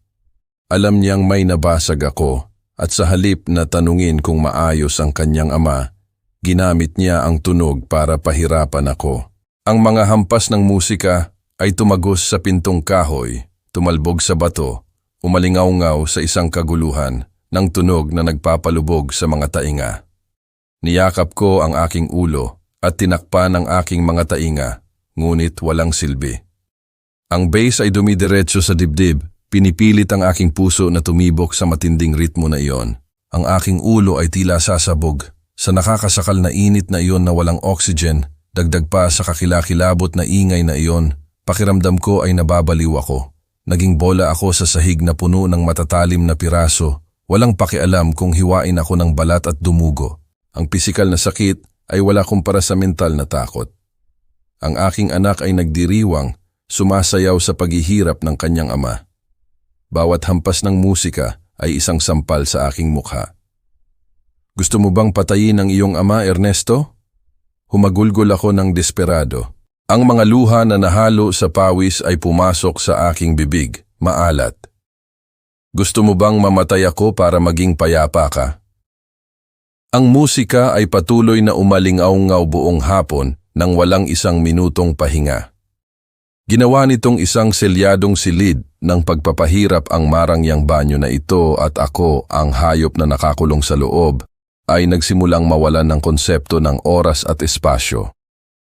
Alam niyang may nabasag ako. At sa halip na tanungin kung maayos ang kanyang ama, ginamit niya ang tunog para pahirapan ako. Ang mga hampas ng musika ay tumagos sa pintong kahoy, tumalbog sa bato, umalingaw-ngaw sa isang kaguluhan ng tunog na nagpapalubog sa mga tainga. Niyakap ko ang aking ulo at tinakpan ang aking mga tainga, ngunit walang silbi. Ang bass ay dumidiretso sa dibdib. Pinipilit ang aking puso na tumibok sa matinding ritmo na iyon. Ang aking ulo ay tila sasabog. Sa nakakasakal na init na iyon na walang oxygen, dagdag pa sa kakilakilabot na ingay na iyon, pakiramdam ko ay nababaliw ako. Naging bola ako sa sahig na puno ng matatalim na piraso, walang pakialam kung hiwain ako ng balat at dumugo. Ang pisikal na sakit ay wala kumpara sa mental na takot. Ang aking anak ay nagdiriwang, sumasayaw sa paghihirap ng kanyang ama. Bawat hampas ng musika ay isang sampal sa aking mukha. Gusto mo bang patayin ang iyong ama, Ernesto? Humagulgol ako ng desperado. Ang mga luha na nahalo sa pawis ay pumasok sa aking bibig, maalat. Gusto mo bang mamatay ako para maging payapa ka? Ang musika ay patuloy na umalingaw-ngaw buong hapon nang walang 1 minutong pahinga. Ginawa nitong isang selyadong silid ng pagpapahirap ang marangyang banyo na ito at ako, ang hayop na nakakulong sa loob, ay nagsimulang mawalan ng konsepto ng oras at espasyo.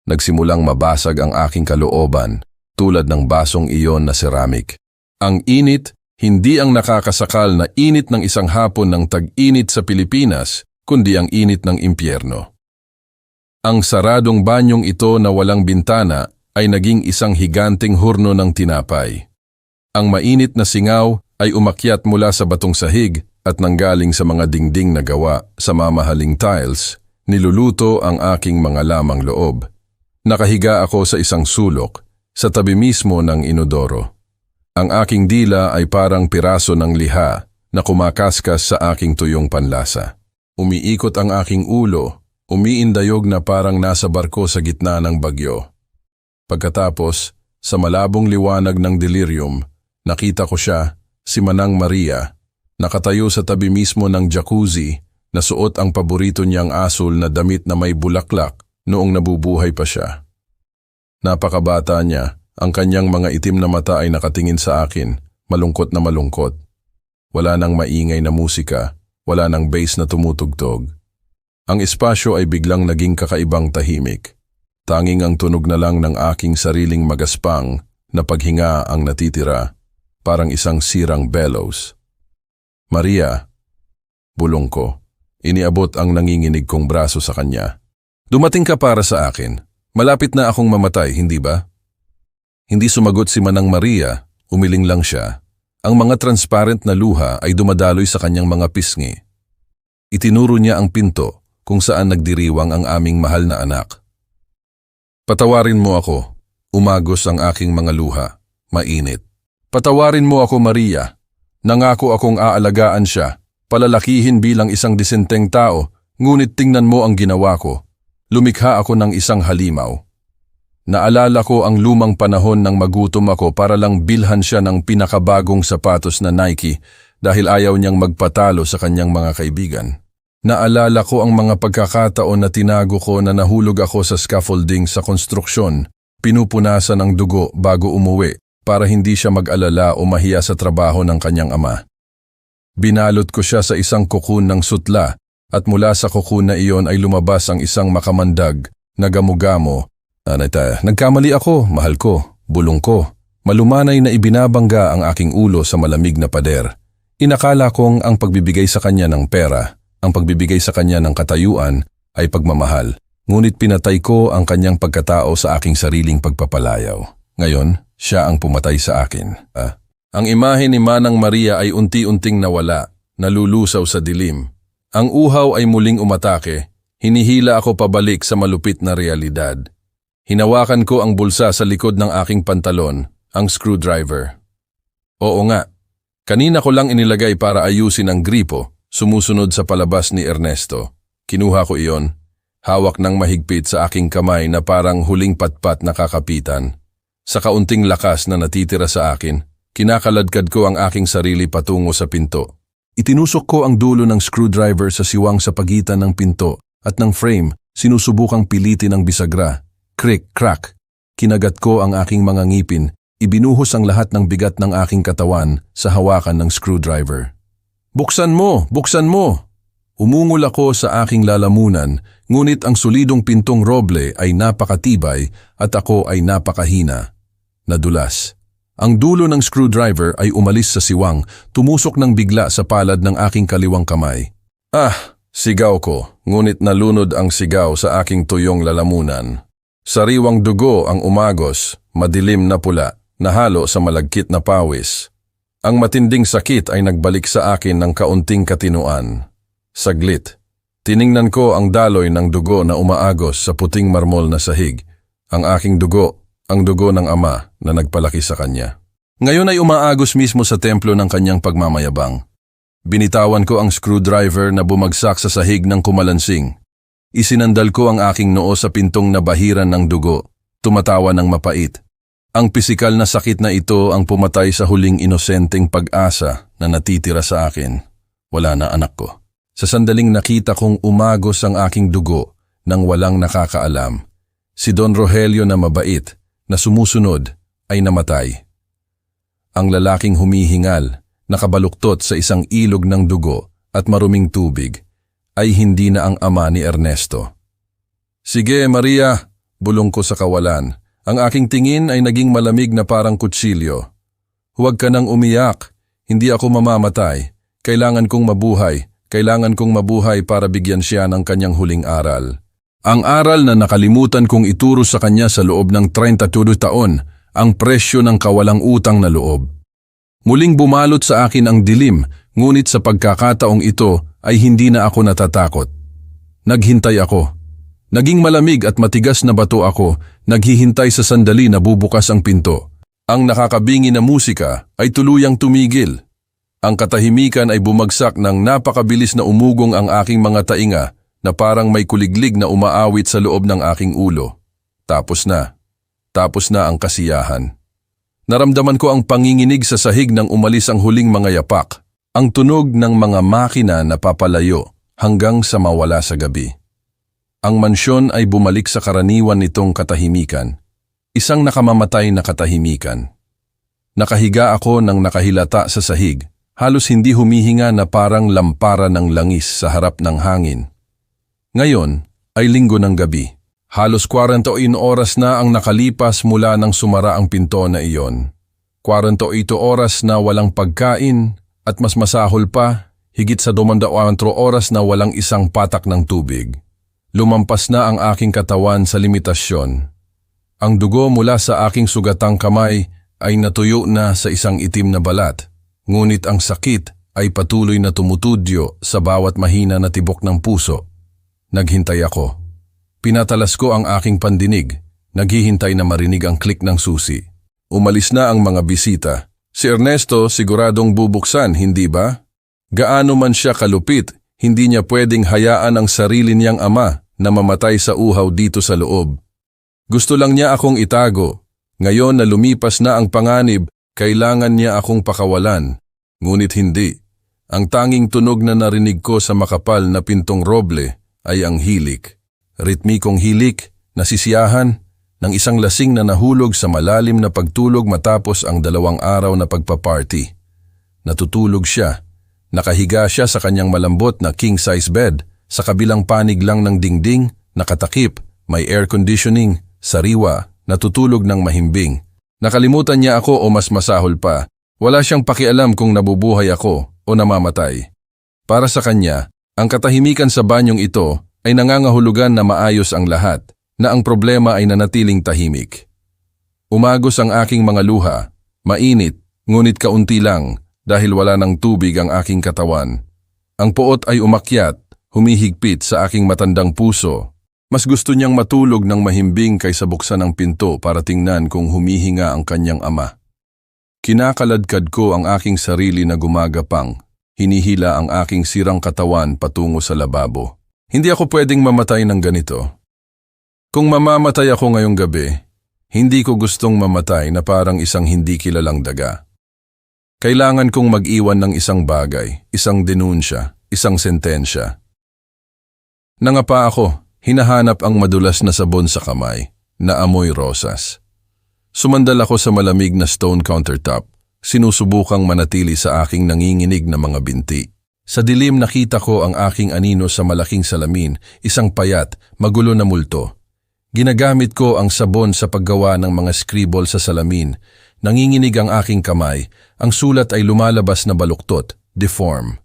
Nagsimulang mabasag ang aking kalooban tulad ng basong iyon na ceramic. Ang init, hindi ang nakakasakal na init ng isang hapon ng tag-init sa Pilipinas, kundi ang init ng impyerno. Ang saradong banyong ito na walang bintana ay naging isang higanteng hurno ng tinapay. Ang mainit na singaw ay umakyat mula sa batong sahig at nanggaling sa mga dingding na gawa sa mamahaling tiles, niluluto ang aking mga lamang loob. Nakahiga ako sa isang sulok, sa tabi mismo ng inodoro. Ang aking dila ay parang piraso ng liha na kumakaskas sa aking tuyong panlasa. Umiikot ang aking ulo, Umiindayog na parang nasa barko sa gitna ng bagyo. Pagkatapos, sa malabong liwanag ng delirium, nakita ko siya, si Manang Maria, nakatayo sa tabi mismo ng jacuzzi, na suot ang paborito niyang asul na damit na may bulaklak noong nabubuhay pa siya. Napakabata niya, ang kanyang mga itim na mata ay nakatingin sa akin, malungkot na malungkot. Wala nang maingay na musika, wala nang bass na tumutugtog. Ang espasyo ay biglang naging kakaibang tahimik. Tanging ang tunog na lang ng aking sariling magaspang na paghinga ang natitira, parang isang sirang bellows. Maria, bulong ko. Iniabot ang nanginginig kong braso sa kanya. Dumating ka para sa akin. Malapit na akong mamatay, hindi ba? Hindi sumagot si Manang Maria, umiling lang siya. Ang mga transparent na luha ay dumadaloy sa kanyang mga pisngi. Itinuro niya ang pinto kung saan nagdiriwang ang aming mahal na anak. Patawarin mo ako, umagos ang aking mga luha, mainit. Patawarin mo ako, Maria. Nangako akong aalagaan siya, palalakihin bilang isang disenteng tao, ngunit tingnan mo ang ginawa ko. Lumikha ako ng isang halimaw. Naalala ko ang lumang panahon nang magutom ako para lang bilhan siya ng pinakabagong sapatos na Nike dahil ayaw niyang magpatalo sa kanyang mga kaibigan. Naalala ko ang mga pagkakataon na tinago ko na nahulog ako sa scaffolding sa konstruksyon, pinupunasan ng dugo bago umuwi para hindi siya mag-alala o mahiya sa trabaho ng kanyang ama. Binalot ko siya sa isang kokon ng sutla at mula sa kokon na iyon ay lumabas ang isang makamandag na gamo-gamo. Nagkamali ako, mahal ko, bulong ko. Malumanay na ibinabangga ang aking ulo sa malamig na pader. Inakala kong ang pagbibigay sa kanya ng pera, ang pagbibigay sa kanya ng katayuan ay pagmamahal. Ngunit pinatay ko ang kanyang pagkatao sa aking sariling pagpapalayaw. Ngayon, siya ang pumatay sa akin. Ang imahe ni Manang Maria ay unti-unting nawala, nalulusaw sa dilim. Ang uhaw ay muling umatake, hinihila ako pabalik sa malupit na realidad. Hinawakan ko ang bulsa sa likod ng aking pantalon, ang screwdriver. Oo nga, kanina ko lang inilagay para ayusin ang gripo, sumusunod sa palabas ni Ernesto. Kinuha ko iyon, hawak ng mahigpit sa aking kamay na parang huling patpat na kakapitan. Sa kaunting lakas na natitira sa akin, kinakaladkad ko ang aking sarili patungo sa pinto. Itinusok ko ang dulo ng screwdriver sa siwang sa pagitan ng pinto at ng frame, sinusubukang pilitin ang bisagra. Krick, crack. Kinagat ko ang aking mga ngipin, ibinuhos ang lahat ng bigat ng aking katawan sa hawakan ng screwdriver. Buksan mo! Buksan mo! Umungol ako sa aking lalamunan, ngunit ang solidong pintong roble ay napakatibay at ako ay napakahina. Nadulas. Ang dulo ng screwdriver ay umalis sa siwang, tumusok ng bigla sa palad ng aking kaliwang kamay. Sigaw ko, ngunit nalunod ang sigaw sa aking tuyong lalamunan. Sariwang dugo ang umagos, madilim na pula, nahalo sa malagkit na pawis. Ang matinding sakit ay nagbalik sa akin ng kaunting katinuan. Saglit, tiningnan ko ang daloy ng dugo na umaagos sa puting marmol na sahig. Ang aking dugo, ang dugo ng ama na nagpalaki sa kanya. Ngayon ay umaagos mismo sa templo ng kanyang pagmamayabang. Binitawan ko ang screwdriver na bumagsak sa sahig ng kumalansing. Isinandal ko ang aking noo sa pintong nabahiran ng dugo, tumatawa ng mapait. Ang pisikal na sakit na ito ang pumatay sa huling inosenteng pag-asa na natitira sa akin. Wala na, anak ko. Sa sandaling nakita kong umagos ang aking dugo nang walang nakakaalam. Si Don Rogelio na mabait, na sumusunod, ay namatay. Ang lalaking humihingal, nakabaluktot sa isang ilog ng dugo at maruming tubig, ay hindi na ang ama ni Ernesto. Sige, Maria, bulong ko sa kawalan. Ang aking tingin ay naging malamig na parang kutsilyo. Huwag ka nang umiyak. Hindi ako mamamatay. Kailangan kong mabuhay. Kailangan kong mabuhay para bigyan siya ng kanyang huling aral. Ang aral na nakalimutan kong ituro sa kanya sa loob ng 32 taon, ang presyo ng kawalang utang na loob. Muling bumalot sa akin ang dilim, ngunit sa pagkakataong ito ay hindi na ako natatakot. Naghintay ako. Naging malamig at matigas na bato ako, naghihintay sa sandali na bubukas ang pinto. Ang nakakabingi na musika ay tuluyang tumigil. Ang katahimikan ay bumagsak ng napakabilis na umugong ang aking mga tainga na parang may kuliglig na umaawit sa loob ng aking ulo. Tapos na ang kasiyahan. Naramdaman ko ang panginginig sa sahig nang umalis ang huling mga yapak, ang tunog ng mga makina na papalayo hanggang sa mawala sa gabi. Ang mansyon ay bumalik sa karaniwan nitong katahimikan, isang nakamamatay na katahimikan. Nakahiga ako nang nakahilata sa sahig, halos hindi humihinga na parang lampara ng langis sa harap ng hangin. Ngayon ay linggo ng gabi. Halos 41 oras na ang nakalipas mula nang sumara ang pinto na iyon. 48 oras na walang pagkain at mas masahol pa, higit sa 24 oras na walang isang patak ng tubig. Lumampas na ang aking katawan sa limitasyon. Ang dugo mula sa aking sugatang kamay ay natuyo na sa isang itim na balat, ngunit ang sakit ay patuloy na tumutudyo sa bawat mahina na tibok ng puso. Naghintay ako. Pinatalas ko ang aking pandinig, naghihintay na marinig ang klik ng susi. Umalis na ang mga bisita. Si Ernesto siguradong bubuksan, hindi ba? Gaano man siya kalupit, hindi niya pwedeng hayaan ang sarili niyang ama na mamatay sa uhaw dito sa loob. Gusto lang niya akong itago. Ngayon na lumipas na ang panganib, kailangan niya akong pakawalan. Ngunit hindi. Ang tanging tunog na narinig ko sa makapal na pintong roble ay ang hilik. Ritmikong hilik, nasisiyahan, ng isang lasing na nahulog sa malalim na pagtulog matapos ang 2 araw na pagpaparty. Natutulog siya. Nakahiga siya sa kanyang malambot na king-size bed, sa kabilang panig lang ng dingding, nakatakip, may air conditioning, sariwa, natutulog ng mahimbing. Nakalimutan niya ako o mas masahol pa, wala siyang pakialam kung nabubuhay ako o namamatay. Para sa kanya, ang katahimikan sa banyong ito ay nangangahulugan na maayos ang lahat, na ang problema ay nanatiling tahimik. Umagos ang aking mga luha, mainit, ngunit kaunti lang dahil wala ng tubig ang aking katawan. Ang puot ay umakyat, humihigpit sa aking matandang puso. Mas gusto niyang matulog ng mahimbing kaysa buksan ang pinto para tingnan kung humihinga ang kanyang ama. Kinakaladkad ko ang aking sarili na gumagapang, hinihila ang aking sirang katawan patungo sa lababo. Hindi ako pwedeng mamatay ng ganito. Kung mamamatay ako ngayong gabi, hindi ko gustong mamatay na parang isang hindi kilalang daga. Kailangan kong mag-iwan ng isang bagay, isang denunsya, isang sentensya. Nangapa ako, hinahanap ang madulas na sabon sa kamay, na amoy rosas. Sumandal ako sa malamig na stone countertop, sinusubukang manatili sa aking nanginginig na mga binti. Sa dilim nakita ko ang aking anino sa malaking salamin, isang payat, magulo na multo. Ginagamit ko ang sabon sa paggawa ng mga scribble sa salamin. Nanginginig ang aking kamay, ang sulat ay lumalabas na baluktot, deform.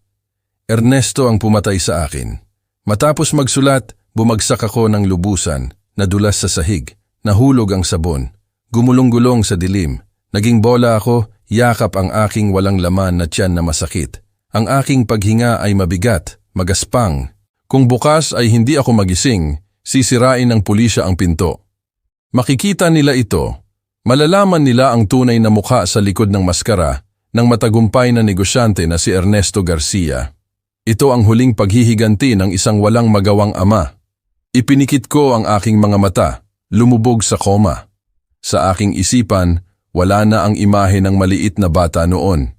Ernesto ang pumatay sa akin. Matapos magsulat, bumagsak ako ng lubusan, nadulas sa sahig, nahulog ang sabon. Gumulong-gulong sa dilim, naging bola ako, yakap ang aking walang laman na tiyan na masakit. Ang aking paghinga ay mabigat, magaspang. Kung bukas ay hindi ako magising, sisirain ng pulisya ang pinto. Makikita nila ito. Malalaman nila ang tunay na mukha sa likod ng maskara ng matagumpay na negosyante na si Ernesto Garcia. Ito ang huling paghihiganti ng isang walang magawang ama. Ipinikit ko ang aking mga mata, lumubog sa koma. Sa aking isipan, wala na ang imahe ng maliit na bata noon.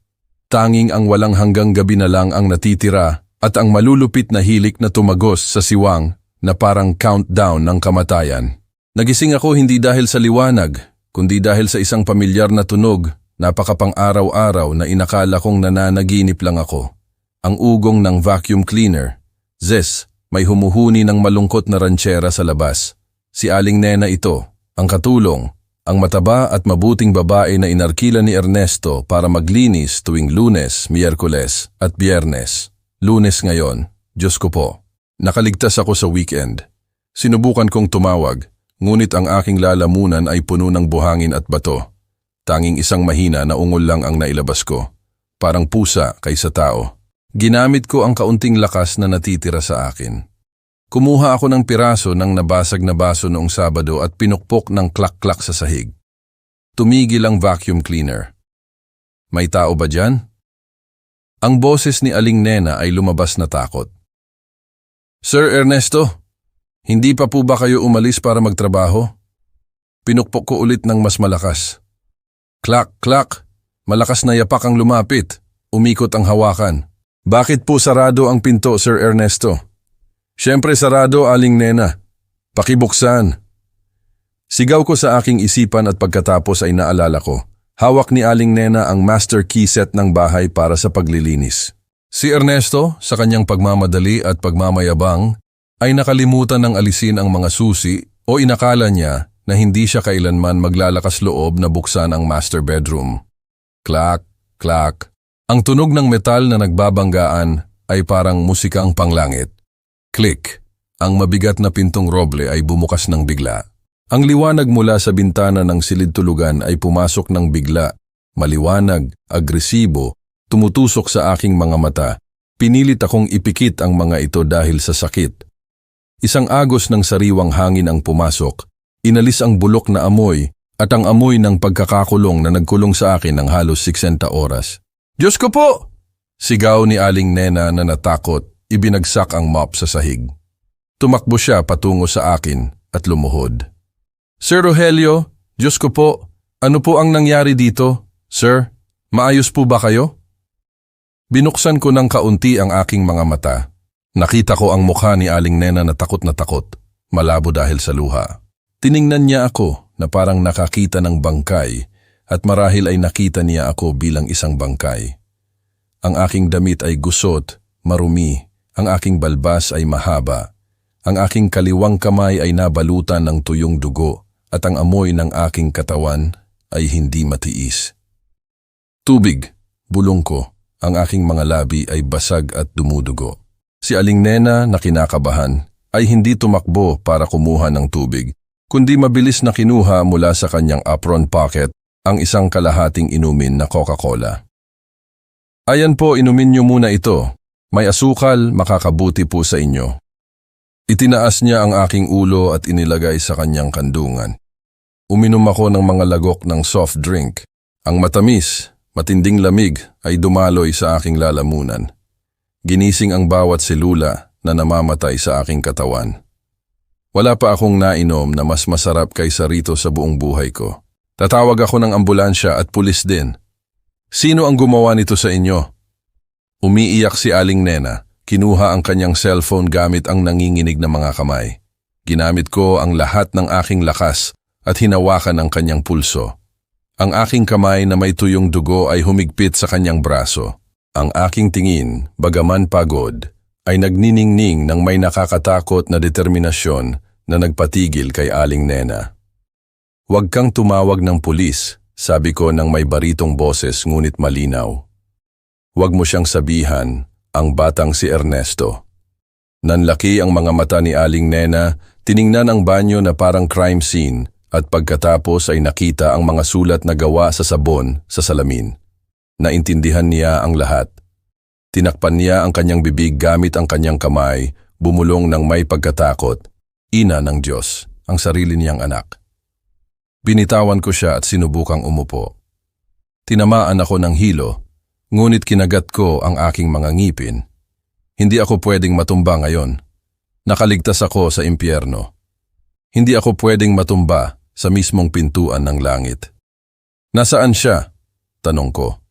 Tanging ang walang hanggang gabi na lang ang natitira at ang malulupit na hilik na tumagos sa siwang na parang countdown ng kamatayan. Nagising ako hindi dahil sa liwanag, kundi dahil sa isang pamilyar na tunog, napakapang araw-araw na inakala kong nananaginip lang ako. Ang ugong ng vacuum cleaner. Zes, may humuhuni ng malungkot na ranchera sa labas. Si Aling Nena ito, ang katulong. Ang mataba at mabuting babae na inarkila ni Ernesto para maglinis tuwing Lunes, Miyerkules at Biyernes. Lunes ngayon, Diyos ko po. Nakaligtas ako sa weekend. Sinubukan kong tumawag, ngunit ang aking lalamunan ay puno ng buhangin at bato. Tanging isang mahina na ungol lang ang nailabas ko. Parang pusa kaysa tao. Ginamit ko ang kaunting lakas na natitira sa akin. Kumuha ako ng piraso ng nabasag na baso noong Sabado at pinukpok ng klak-klak sa sahig. Tumigil ang vacuum cleaner. May tao ba dyan? Ang boses ni Aling Nena ay lumabas na takot. Sir Ernesto, hindi pa po ba kayo umalis para magtrabaho? Pinukpok ko ulit ng mas malakas. Klak, klak. Malakas na yapak ang lumapit. Umikot ang hawakan. Bakit po sarado ang pinto, Sir Ernesto? Siyempre sarado, Aling Nena. Pakibuksan. Sigaw ko sa aking isipan at pagkatapos ay naalala ko. Hawak ni Aling Nena ang master key set ng bahay para sa paglilinis. Si Ernesto, sa kanyang pagmamadali at pagmamayabang, ay nakalimutan ng alisin ang mga susi o inakala niya na hindi siya kailanman maglalakas loob na buksan ang master bedroom. Klak, klak. Ang tunog ng metal na nagbabanggaan ay parang musikang panglangit. Click. Ang mabigat na pintong roble ay bumukas ng bigla. Ang liwanag mula sa bintana ng silid-tulugan ay pumasok ng bigla. Maliwanag, agresibo, tumutusok sa aking mga mata. Pinilit akong ipikit ang mga ito dahil sa sakit. Isang agos ng sariwang hangin ang pumasok. Inalis ang bulok na amoy at ang amoy ng pagkakakulong na nagkulong sa akin ng halos 60 oras. Diyos ko po! Sigaw ni Aling Nena na natakot, ibinagsak ang mop sa sahig. Tumakbo siya patungo sa akin at lumuhod. Sir Rogelio, Diyos ko po, ano po ang nangyari dito? Sir, maayos po ba kayo? Binuksan ko ng kaunti ang aking mga mata. Nakita ko ang mukha ni Aling Nena na takot, malabo dahil sa luha. Tiningnan niya ako na parang nakakita ng bangkay at marahil ay nakita niya ako bilang isang bangkay. Ang aking damit ay gusot, marumi, ang aking balbas ay mahaba, ang aking kaliwang kamay ay nabalutan ng tuyong dugo at ang amoy ng aking katawan ay hindi matiis. Tubig, bulong ko, ang aking mga labi ay basag at dumudugo. Si Aling Nena na kinakabahan ay hindi tumakbo para kumuha ng tubig, kundi mabilis na kinuha mula sa kanyang apron pocket ang isang kalahating inumin na Coca-Cola. Ayan po, inumin niyo muna ito. May asukal, makakabuti po sa inyo. Itinaas niya ang aking ulo at inilagay sa kanyang kandungan. Uminom ako ng mga lagok ng soft drink. Ang matamis, matinding lamig ay dumaloy sa aking lalamunan. Ginising ang bawat selula na namamatay sa aking katawan. Wala pa akong nainom na mas masarap kaysa rito sa buong buhay ko. Tatawag ako ng ambulansya at pulis din. Sino ang gumawa nito sa inyo? Umiiyak si Aling Nena. Kinuha ang kanyang cellphone gamit ang nanginginig na mga kamay. Ginamit ko ang lahat ng aking lakas at hinawakan ang kanyang pulso. Ang aking kamay na may tuyong dugo ay humigpit sa kanyang braso. Ang aking tingin, bagaman pagod, ay nagniningning ng may nakakatakot na determinasyon na nagpatigil kay Aling Nena. Huwag kang tumawag ng pulis, sabi ko ng may baritong boses ngunit malinaw. Huwag mo siyang sabihan, ang batang si Ernesto. Nanlaki ang mga mata ni Aling Nena, tiningnan ang banyo na parang crime scene at pagkatapos ay nakita ang mga sulat na gawa sa sabon sa salamin. Naintindihan niya ang lahat. Tinakpan niya ang kanyang bibig gamit ang kanyang kamay, bumulong ng may pagkatakot. Ina ng Diyos, ang sarili niyang anak. Binitawan ko siya at sinubukang umupo. Tinamaan ako ng hilo, ngunit kinagat ko ang aking mga ngipin. Hindi ako pwedeng matumba ngayon. Nakaligtas ako sa impyerno. Hindi ako pwedeng matumba sa mismong pintuan ng langit. Nasaan siya? Tanong ko.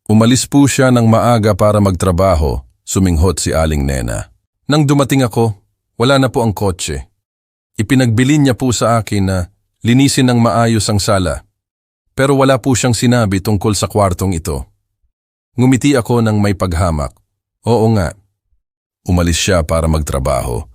Umalis po siya ng maaga para magtrabaho, suminghot si Aling Nena. Nang dumating ako, wala na po ang kotse. Ipinagbili niya po sa akin na linisin ng maayos ang sala. Pero wala po siyang sinabi tungkol sa kwartong ito. Ngumiti ako ng may paghamak. Oo nga. Umalis siya para magtrabaho.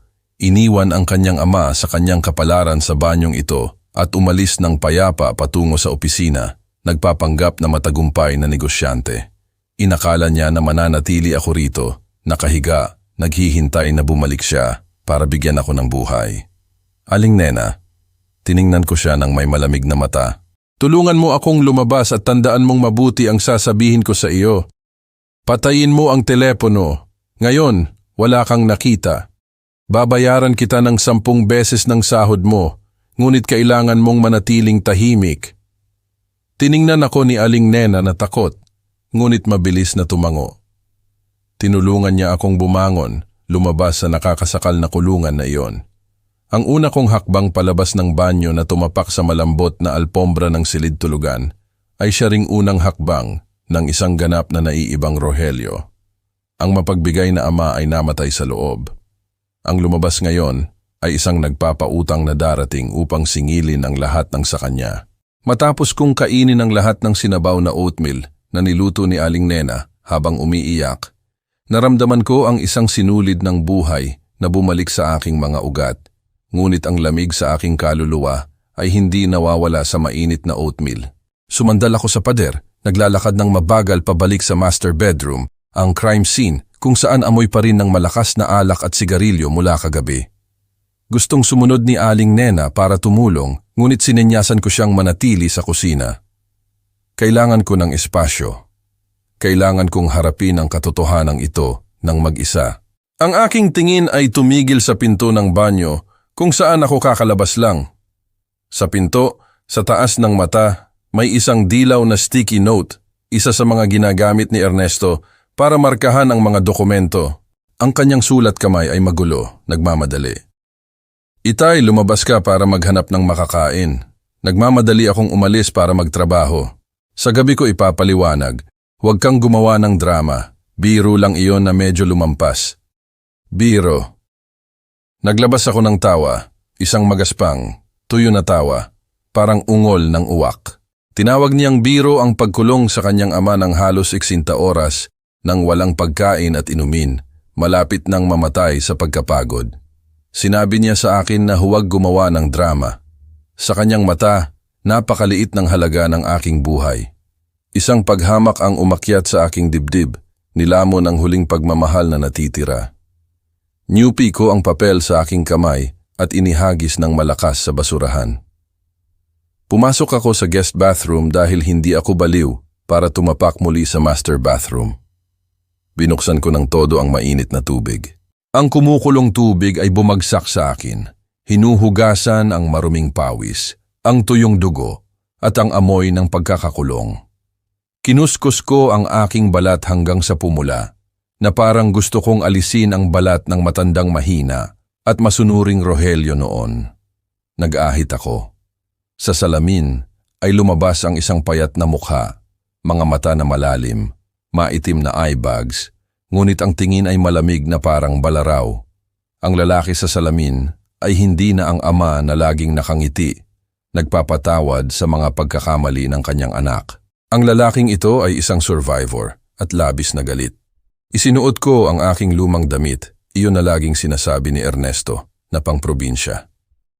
Iniwan ang kanyang ama sa kanyang kapalaran sa banyong ito at umalis ng payapa patungo sa opisina, nagpapanggap na matagumpay na negosyante. Inakala niya na mananatili ako rito, nakahiga, naghihintay na bumalik siya para bigyan ako ng buhay. Aling Nena, tiningnan ko siya ng may malamig na mata. Tulungan mo akong lumabas at tandaan mong mabuti ang sasabihin ko sa iyo. Patayin mo ang telepono. Ngayon, wala kang nakita. Babayaran kita ng 10 beses ng sahod mo, ngunit kailangan mong manatiling tahimik. Tiningnan ako ni Aling Nena na takot, ngunit mabilis na tumango. Tinulungan niya akong bumangon lumabas sa nakakasakal na kulungan na iyon. Ang una kong hakbang palabas ng banyo na tumapak sa malambot na alpombra ng silid tulugan ay siya ring unang hakbang ng isang ganap na naiibang Rogelio. Ang mapagbigay na ama ay namatay sa loob. Ang lumabas ngayon ay isang nagpapautang na darating upang singilin ang lahat ng sa kanya. Matapos kong kainin ang lahat ng sinabaw na oatmeal na niluto ni Aling Nena habang umiiyak, naramdaman ko ang isang sinulid ng buhay na bumalik sa aking mga ugat, ngunit ang lamig sa aking kaluluwa ay hindi nawawala sa mainit na oatmeal. Sumandal ako sa pader, naglalakad ng mabagal pabalik sa master bedroom, ang crime scene kung saan amoy pa rin ng malakas na alak at sigarilyo mula kagabi. Gustong sumunod ni Aling Nena para tumulong, ngunit sinenyasan ko siyang manatili sa kusina. Kailangan ko ng espasyo. Kailangan kong harapin ang katotohanan ito ng mag-isa. Ang aking tingin ay tumigil sa pinto ng banyo kung saan ako kakalabas lang. Sa pinto, sa taas ng mata, may isang dilaw na sticky note, isa sa mga ginagamit ni Ernesto para markahan ang mga dokumento. Ang kanyang sulat kamay ay magulo, nagmamadali. Itay, lumabas ka para maghanap ng makakain. Nagmamadali akong umalis para magtrabaho. Sa gabi ko ipapaliwanag, huwag kang gumawa ng drama. Biro lang iyon na medyo lumampas. Biro. Naglabas ako ng tawa, isang magaspang, tuyo na tawa, parang ungol ng uwak. Tinawag niyang biro ang pagkulong sa kanyang ama ng halos 60 oras nang walang pagkain at inumin, malapit nang mamatay sa pagkapagod. Sinabi niya sa akin na huwag gumawa ng drama. Sa kanyang mata, napakaliit ng halaga ng aking buhay. Isang paghamak ang umakyat sa aking dibdib, nilamon ang huling pagmamahal na natitira. Niupi ko ang papel sa aking kamay at inihagis ng malakas sa basurahan. Pumasok ako sa guest bathroom dahil hindi ako baliw para tumapak muli sa master bathroom. Binuksan ko ng todo ang mainit na tubig. Ang kumukulong tubig ay bumagsak sa akin. Hinuhugasan ang maruming pawis, ang tuyong dugo, at ang amoy ng pagkakakulong. Kinuskus ko ang aking balat hanggang sa pumula, na parang gusto kong alisin ang balat ng matandang mahina at masunuring Rogelio noon. Nag-ahit ako. Sa salamin ay lumabas ang isang payat na mukha, mga mata na malalim, maitim na eye bags, ngunit ang tingin ay malamig na parang balaraw. Ang lalaki sa salamin ay hindi na ang ama na laging nakangiti, nagpapatawad sa mga pagkakamali ng kanyang anak. Ang lalaking ito ay isang survivor at labis na galit. Isinuot ko ang aking lumang damit, iyon na laging sinasabi ni Ernesto na pangprobinsya.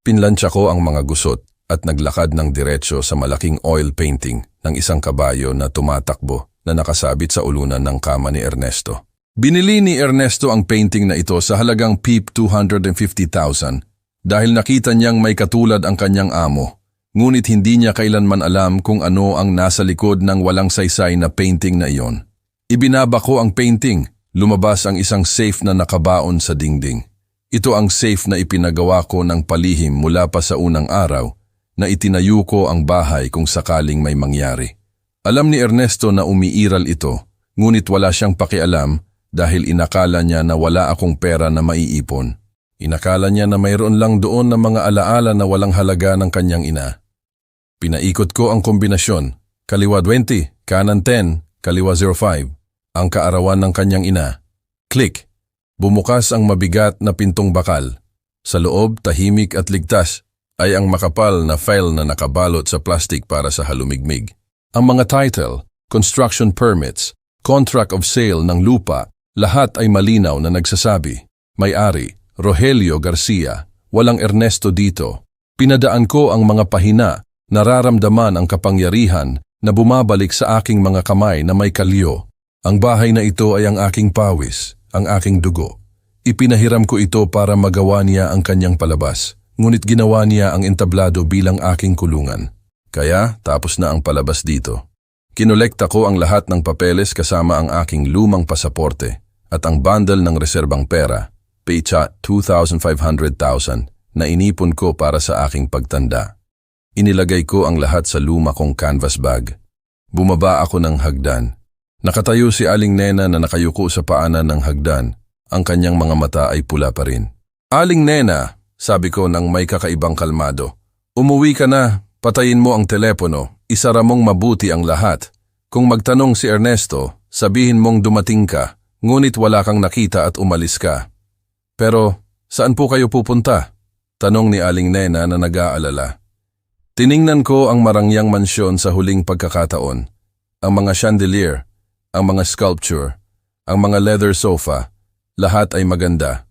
Pinlansya ko ang mga gusot at naglakad ng diretsyo sa malaking oil painting ng isang kabayo na tumatakbo na nakasabit sa ulunan ng kama ni Ernesto. Binili ni Ernesto ang painting na ito sa halagang PIP 250,000 dahil nakita niyang may katulad ang kanyang amo, ngunit hindi niya kailanman alam kung ano ang nasa likod ng walang saysay na painting na iyon. Ibinaba ko ang painting, lumabas ang isang safe na nakabaon sa dingding. Ito ang safe na ipinagawa ko ng palihim mula pa sa unang araw na itinayo ko ang bahay kung sakaling may mangyari. Alam ni Ernesto na umiiral ito, ngunit wala siyang pakialam dahil inakala niya na wala akong pera na maiipon. Inakala niya na mayroon lang doon na mga alaala na walang halaga ng kanyang ina. Pinaikot ko ang kombinasyon, kaliwa 20, kanan 10, kaliwa 05, ang kaarawan ng kanyang ina. Click! Bumukas ang mabigat na pintong bakal. Sa loob, tahimik at ligtas, ay ang makapal na file na nakabalot sa plastic para sa halumigmig. Ang mga title, construction permits, contract of sale ng lupa, lahat ay malinaw na nagsasabi, may-ari, Rogelio Garcia, walang Ernesto dito. Pinadaan ko ang mga pahina, nararamdaman ang kapangyarihan na bumabalik sa aking mga kamay na may kalyo. Ang bahay na ito ay ang aking pawis, ang aking dugo. Ipinahiram ko ito para magawa niya ang kanyang palabas, ngunit ginawa niya ang entablado bilang aking kulungan. Kaya tapos na ang palabas dito. Kinolekta ko ang lahat ng papeles kasama ang aking lumang pasaporte at ang bundle ng reserbang pera, pecha 2,500,000 na inipon ko para sa aking pagtanda. Inilagay ko ang lahat sa luma kong canvas bag. Bumaba ako ng hagdan. Nakatayo si Aling Nena na nakayuko sa paanan ng hagdan, ang kanyang mga mata ay pula pa rin. Aling Nena, sabi ko nang may kakaibang kalmado. Umuwi ka na, patayin mo ang telepono, isara mong mabuti ang lahat. Kung magtanong si Ernesto, sabihin mong dumating ka, ngunit wala kang nakita at umalis ka. Pero, saan po kayo pupunta? Tanong ni Aling Nena na nag-aalala. Tiningnan ko ang marangyang mansyon sa huling pagkakataon. Ang mga chandelier, ang mga sculpture, ang mga leather sofa, lahat ay maganda.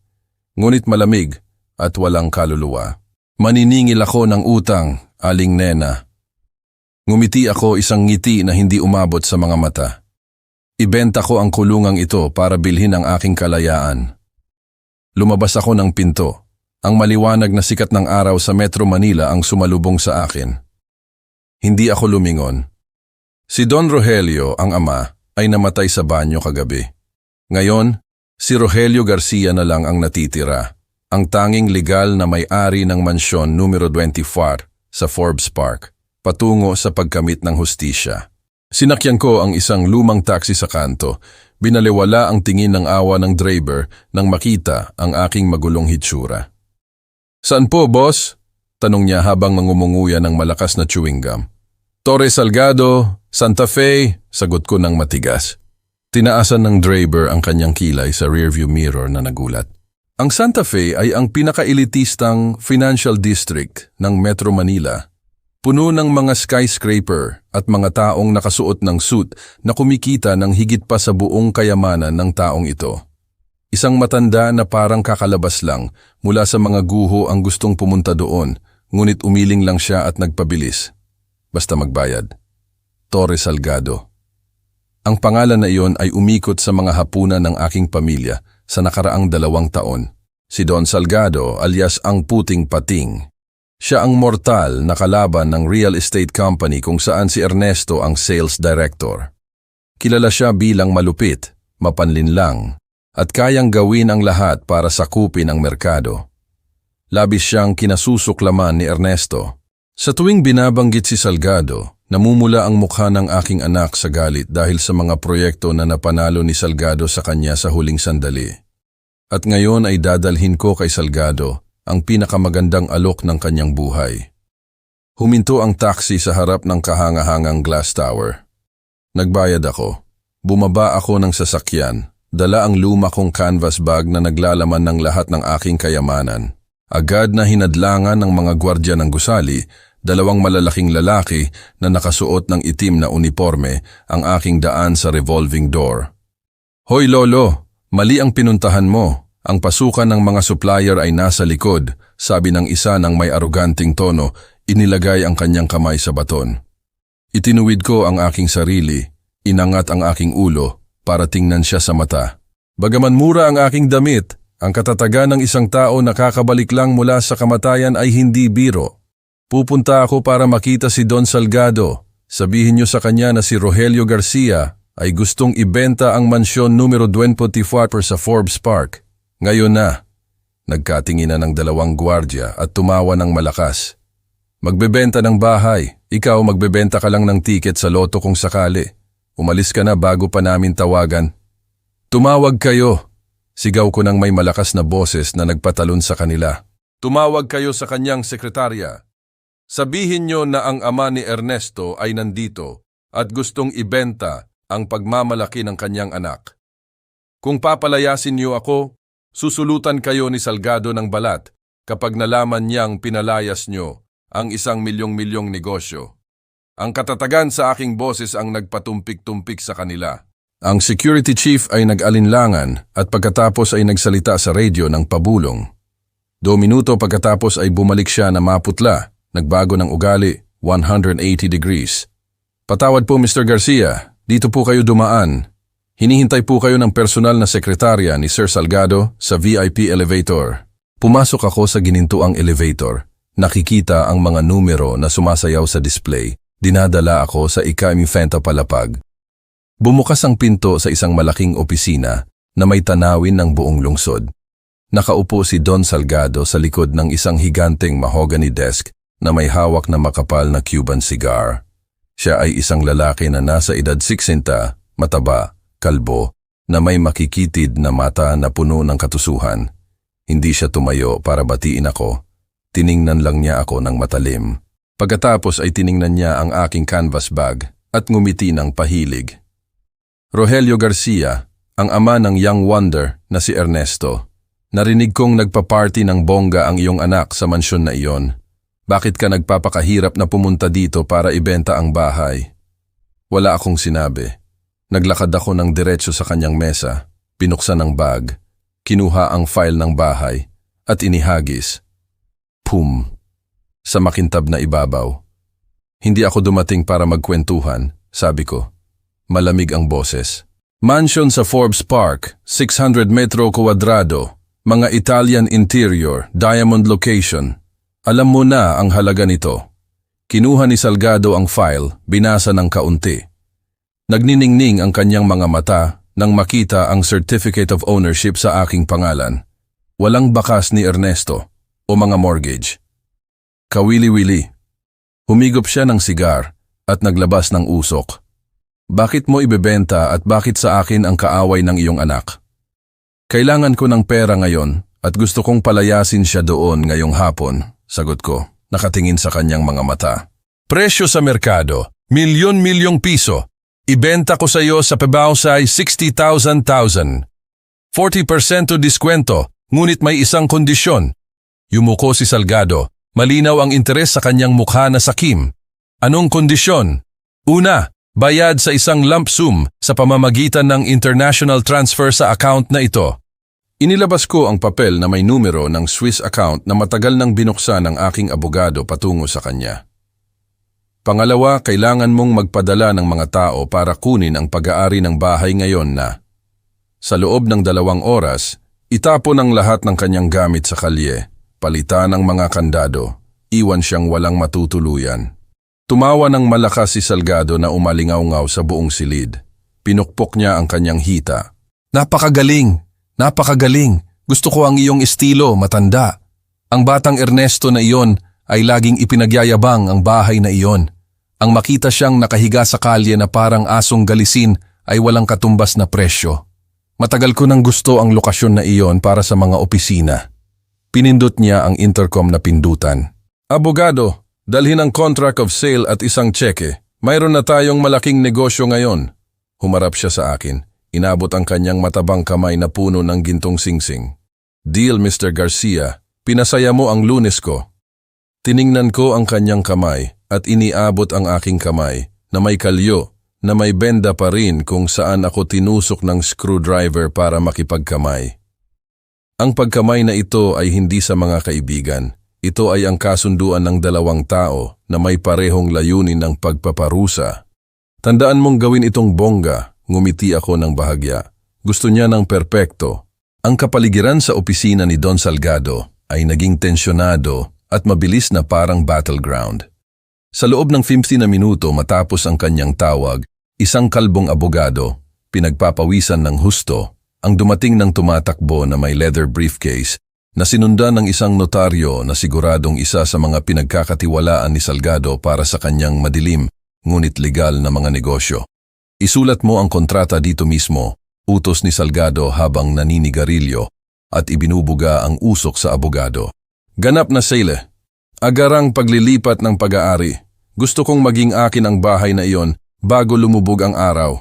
Ngunit malamig at walang kaluluwa. Maniningil ako ng utang, Aling Nena. Ngumiti ako isang ngiti na hindi umabot sa mga mata. Ibenta ko ang kulungang ito para bilhin ang aking kalayaan. Lumabas ako ng pinto. Ang maliwanag na sikat ng araw sa Metro Manila ang sumalubong sa akin. Hindi ako lumingon. Si Don Rogelio, ang ama, ay namatay sa banyo kagabi. Ngayon, si Rogelio Garcia na lang ang natitira, ang tanging legal na may-ari ng mansyon numero 24 sa Forbes Park, patungo sa pagkamit ng hustisya. Sinakyan ko ang isang lumang taxi sa kanto. Binaliwala ang tingin ng awa ng driver nang makita ang aking magulong hitsura. Saan po, boss? Tanong niya habang nangumunguya ng malakas na chewing gum. Torre Salgado, Santa Fe, sagot ko ng matigas. Tinaasan ng driver ang kanyang kilay sa rearview mirror na nagulat. Ang Santa Fe ay ang pinaka-elitistang financial district ng Metro Manila. Puno ng mga skyscraper at mga taong nakasuot ng suit na kumikita ng higit pa sa buong kayamanan ng taong ito. Isang matanda na parang kakalabas lang mula sa mga guho ang gustong pumunta doon, ngunit umiling lang siya at nagpabilis. Basta magbayad. Torre Salgado. Ang pangalan na iyon ay umikot sa mga hapunan ng aking pamilya sa nakaraang 2 taon. Si Don Salgado alias ang Puting Pating. Siya ang mortal na kalaban ng real estate company kung saan si Ernesto ang sales director. Kilala siya bilang malupit, mapanlinlang, at kayang gawin ang lahat para sakupin ang merkado. Labis siyang kinasusuklaman ni Ernesto. Sa tuwing binabanggit si Salgado, namumula ang mukha ng aking anak sa galit dahil sa mga proyekto na napanalo ni Salgado sa kanya sa huling sandali. At ngayon ay dadalhin ko kay Salgado ang pinakamagandang alok ng kanyang buhay. Huminto ang taxi sa harap ng kahangahangang glass tower. Nagbayad ako. Bumaba ako ng sasakyan. Dala ang luma kong canvas bag na naglalaman ng lahat ng aking kayamanan. Agad na hinadlangan ng mga gwardya ng gusali, 2 malalaking lalaki na nakasuot ng itim na uniforme ang aking daan sa revolving door. Hoy Lolo, mali ang pinuntahan mo. Ang pasukan ng mga supplier ay nasa likod, sabi ng isa ng may aroganting tono, inilagay ang kanyang kamay sa baton. Itinuwid ko ang aking sarili, inangat ang aking ulo, para tingnan siya sa mata. Bagaman mura ang aking damit, ang katatagan ng isang tao na kakabalik lang mula sa kamatayan ay hindi biro. Pupunta ako para makita si Don Salgado. Sabihin niyo sa kanya na si Rogelio Garcia ay gustong ibenta ang mansyon numero 24 sa Forbes Park. Ngayon na. Nagkatinginan ng 2 gwardya at tumawa ng malakas. Magbebenta ng bahay, ikaw magbebenta ka lang ng tiket sa loto kung sakali. Umalis ka na bago pa namin tawagan. Tumawag kayo. Sigaw ko ng may malakas na boses na nagpatalon sa kanila. Tumawag kayo sa kanyang sekretarya. Sabihin nyo na ang ama ni Ernesto ay nandito at gustong ibenta ang pagmamalaki ng kanyang anak. Kung papalayasin niyo ako, susulutan kayo ni Salgado ng balat kapag nalaman niyang pinalayas nyo ang 1 milyong-milyong negosyo. Ang katatagan sa aking boses ang nagpatumpik-tumpik sa kanila. Ang security chief ay nag-alinlangan at pagkatapos ay nagsalita sa radio ng pabulong. 2 minuto pagkatapos ay bumalik siya na maputla, nagbago ng ugali, 180 degrees. Patawad po Mr. Garcia, dito po kayo dumaan. Hinihintay po kayo ng personal na sekretarya ni Sir Salgado sa VIP elevator. Pumasok ako sa ginintuang elevator. Nakikita ang mga numero na sumasayaw sa display. Dinadala ako sa Ika-Infanta Palapag. Bumukas ang pinto sa isang malaking opisina na may tanawin ng buong lungsod. Nakaupo si Don Salgado sa likod ng isang higanteng mahogany desk na may hawak na makapal na Cuban cigar. Siya ay isang lalaki na nasa edad 60, mataba, kalbo, na may makikitid na mata na puno ng katusuhan. Hindi siya tumayo para batiin ako. Tiningnan lang niya ako ng matalim. Pagkatapos ay tiningnan niya ang aking canvas bag at ngumiti ng pahilig. Rogelio Garcia, ang ama ng young wonder na si Ernesto. Narinig kong nagpa-party ng bongga ang iyong anak sa mansyon na iyon. Bakit ka nagpapakahirap na pumunta dito para ibenta ang bahay? Wala akong sinabi. Naglakad ako ng diretso sa kanyang mesa, pinuksan ang bag, kinuha ang file ng bahay, at inihagis. Pum! Sa makintab na ibabaw. Hindi ako dumating para magkwentuhan, sabi ko. Malamig ang boses. Mansion sa Forbes Park, 600 metro kwadrado, mga Italian interior, diamond location. Alam mo na ang halaga nito. Kinuha ni Salgado ang file, binasa ng kaunti. Nagniningning ang kanyang mga mata nang makita ang certificate of ownership sa aking pangalan. Walang bakas ni Ernesto o mga mortgage. Kawili-wili. Humigop siya ng sigar at naglabas ng usok. Bakit mo ibebenta at bakit sa akin ang kaaway ng iyong anak? Kailangan ko ng pera ngayon at gusto kong palayasin siya doon ngayong hapon, sagot ko, nakatingin sa kanyang mga mata. Presyo sa merkado, milyon-milyong piso. Ibenta ko sa iyo sa pabausay 60,000. 40% diskwento, ngunit may isang kondisyon. Yumuko si Salgado, malinaw ang interes sa kanyang mukha na sakim. Anong kondisyon? Una, bayad sa isang lump sum sa pamamagitan ng international transfer sa account na ito. Inilabas ko ang papel na may numero ng Swiss account na matagal nang binuksan ng aking abogado patungo sa kanya. Pangalawa, kailangan mong magpadala ng mga tao para kunin ang pag-aari ng bahay ngayon na. Sa loob ng 2 oras, itapon ang lahat ng kanyang gamit sa kalye, palitan ang mga kandado, iwan siyang walang matutuluyan. Tumawa ng malakas si Salgado na umalingaw-ngaw sa buong silid. Pinukpok niya ang kanyang hita. Napakagaling! Napakagaling! Gusto ko ang iyong estilo, matanda. Ang batang Ernesto na iyon ay laging ipinagyayabang ang bahay na iyon. Ang makita siyang nakahiga sa kalye na parang asong galisin ay walang katumbas na presyo. Matagal ko nang gusto ang lokasyon na iyon para sa mga opisina. Pinindot niya ang intercom na pindutan. Abogado, dalhin ang contract of sale at isang tseke. Mayroon na tayong malaking negosyo ngayon. Humarap siya sa akin. Inabot ang kanyang matabang kamay na puno ng gintong singsing. Deal, Mr. Garcia. Pinasaya mo ang Lunes ko. Tiningnan ko ang kanyang kamay at iniabot ang aking kamay na may kalyo na may benda pa rin kung saan ako tinusok ng screwdriver para makipagkamay. Ang pagkamay na ito ay hindi sa mga kaibigan. Ito ay ang kasunduan ng 2 tao na may parehong layunin ng pagpaparusa. Tandaan mong gawin itong bongga, ngumiti ako ng bahagya. Gusto niya ng perpekto. Ang kapaligiran sa opisina ni Don Salgado ay naging tensyonado at mabilis na parang battleground. Sa loob ng 15 na minuto matapos ang kanyang tawag, isang kalbong abogado, pinagpapawisan ng husto, ang dumating ng tumatakbo na may leather briefcase na sinundan ng isang notaryo na siguradong isa sa mga pinagkakatiwalaan ni Salgado para sa kanyang madilim ngunit legal na mga negosyo. Isulat mo ang kontrata dito mismo, utos ni Salgado habang naninigarilyo at ibinubuga ang usok sa abogado. Ganap na sale. Agarang paglilipat ng pag-aari. Gusto kong maging akin ang bahay na iyon bago lumubog ang araw.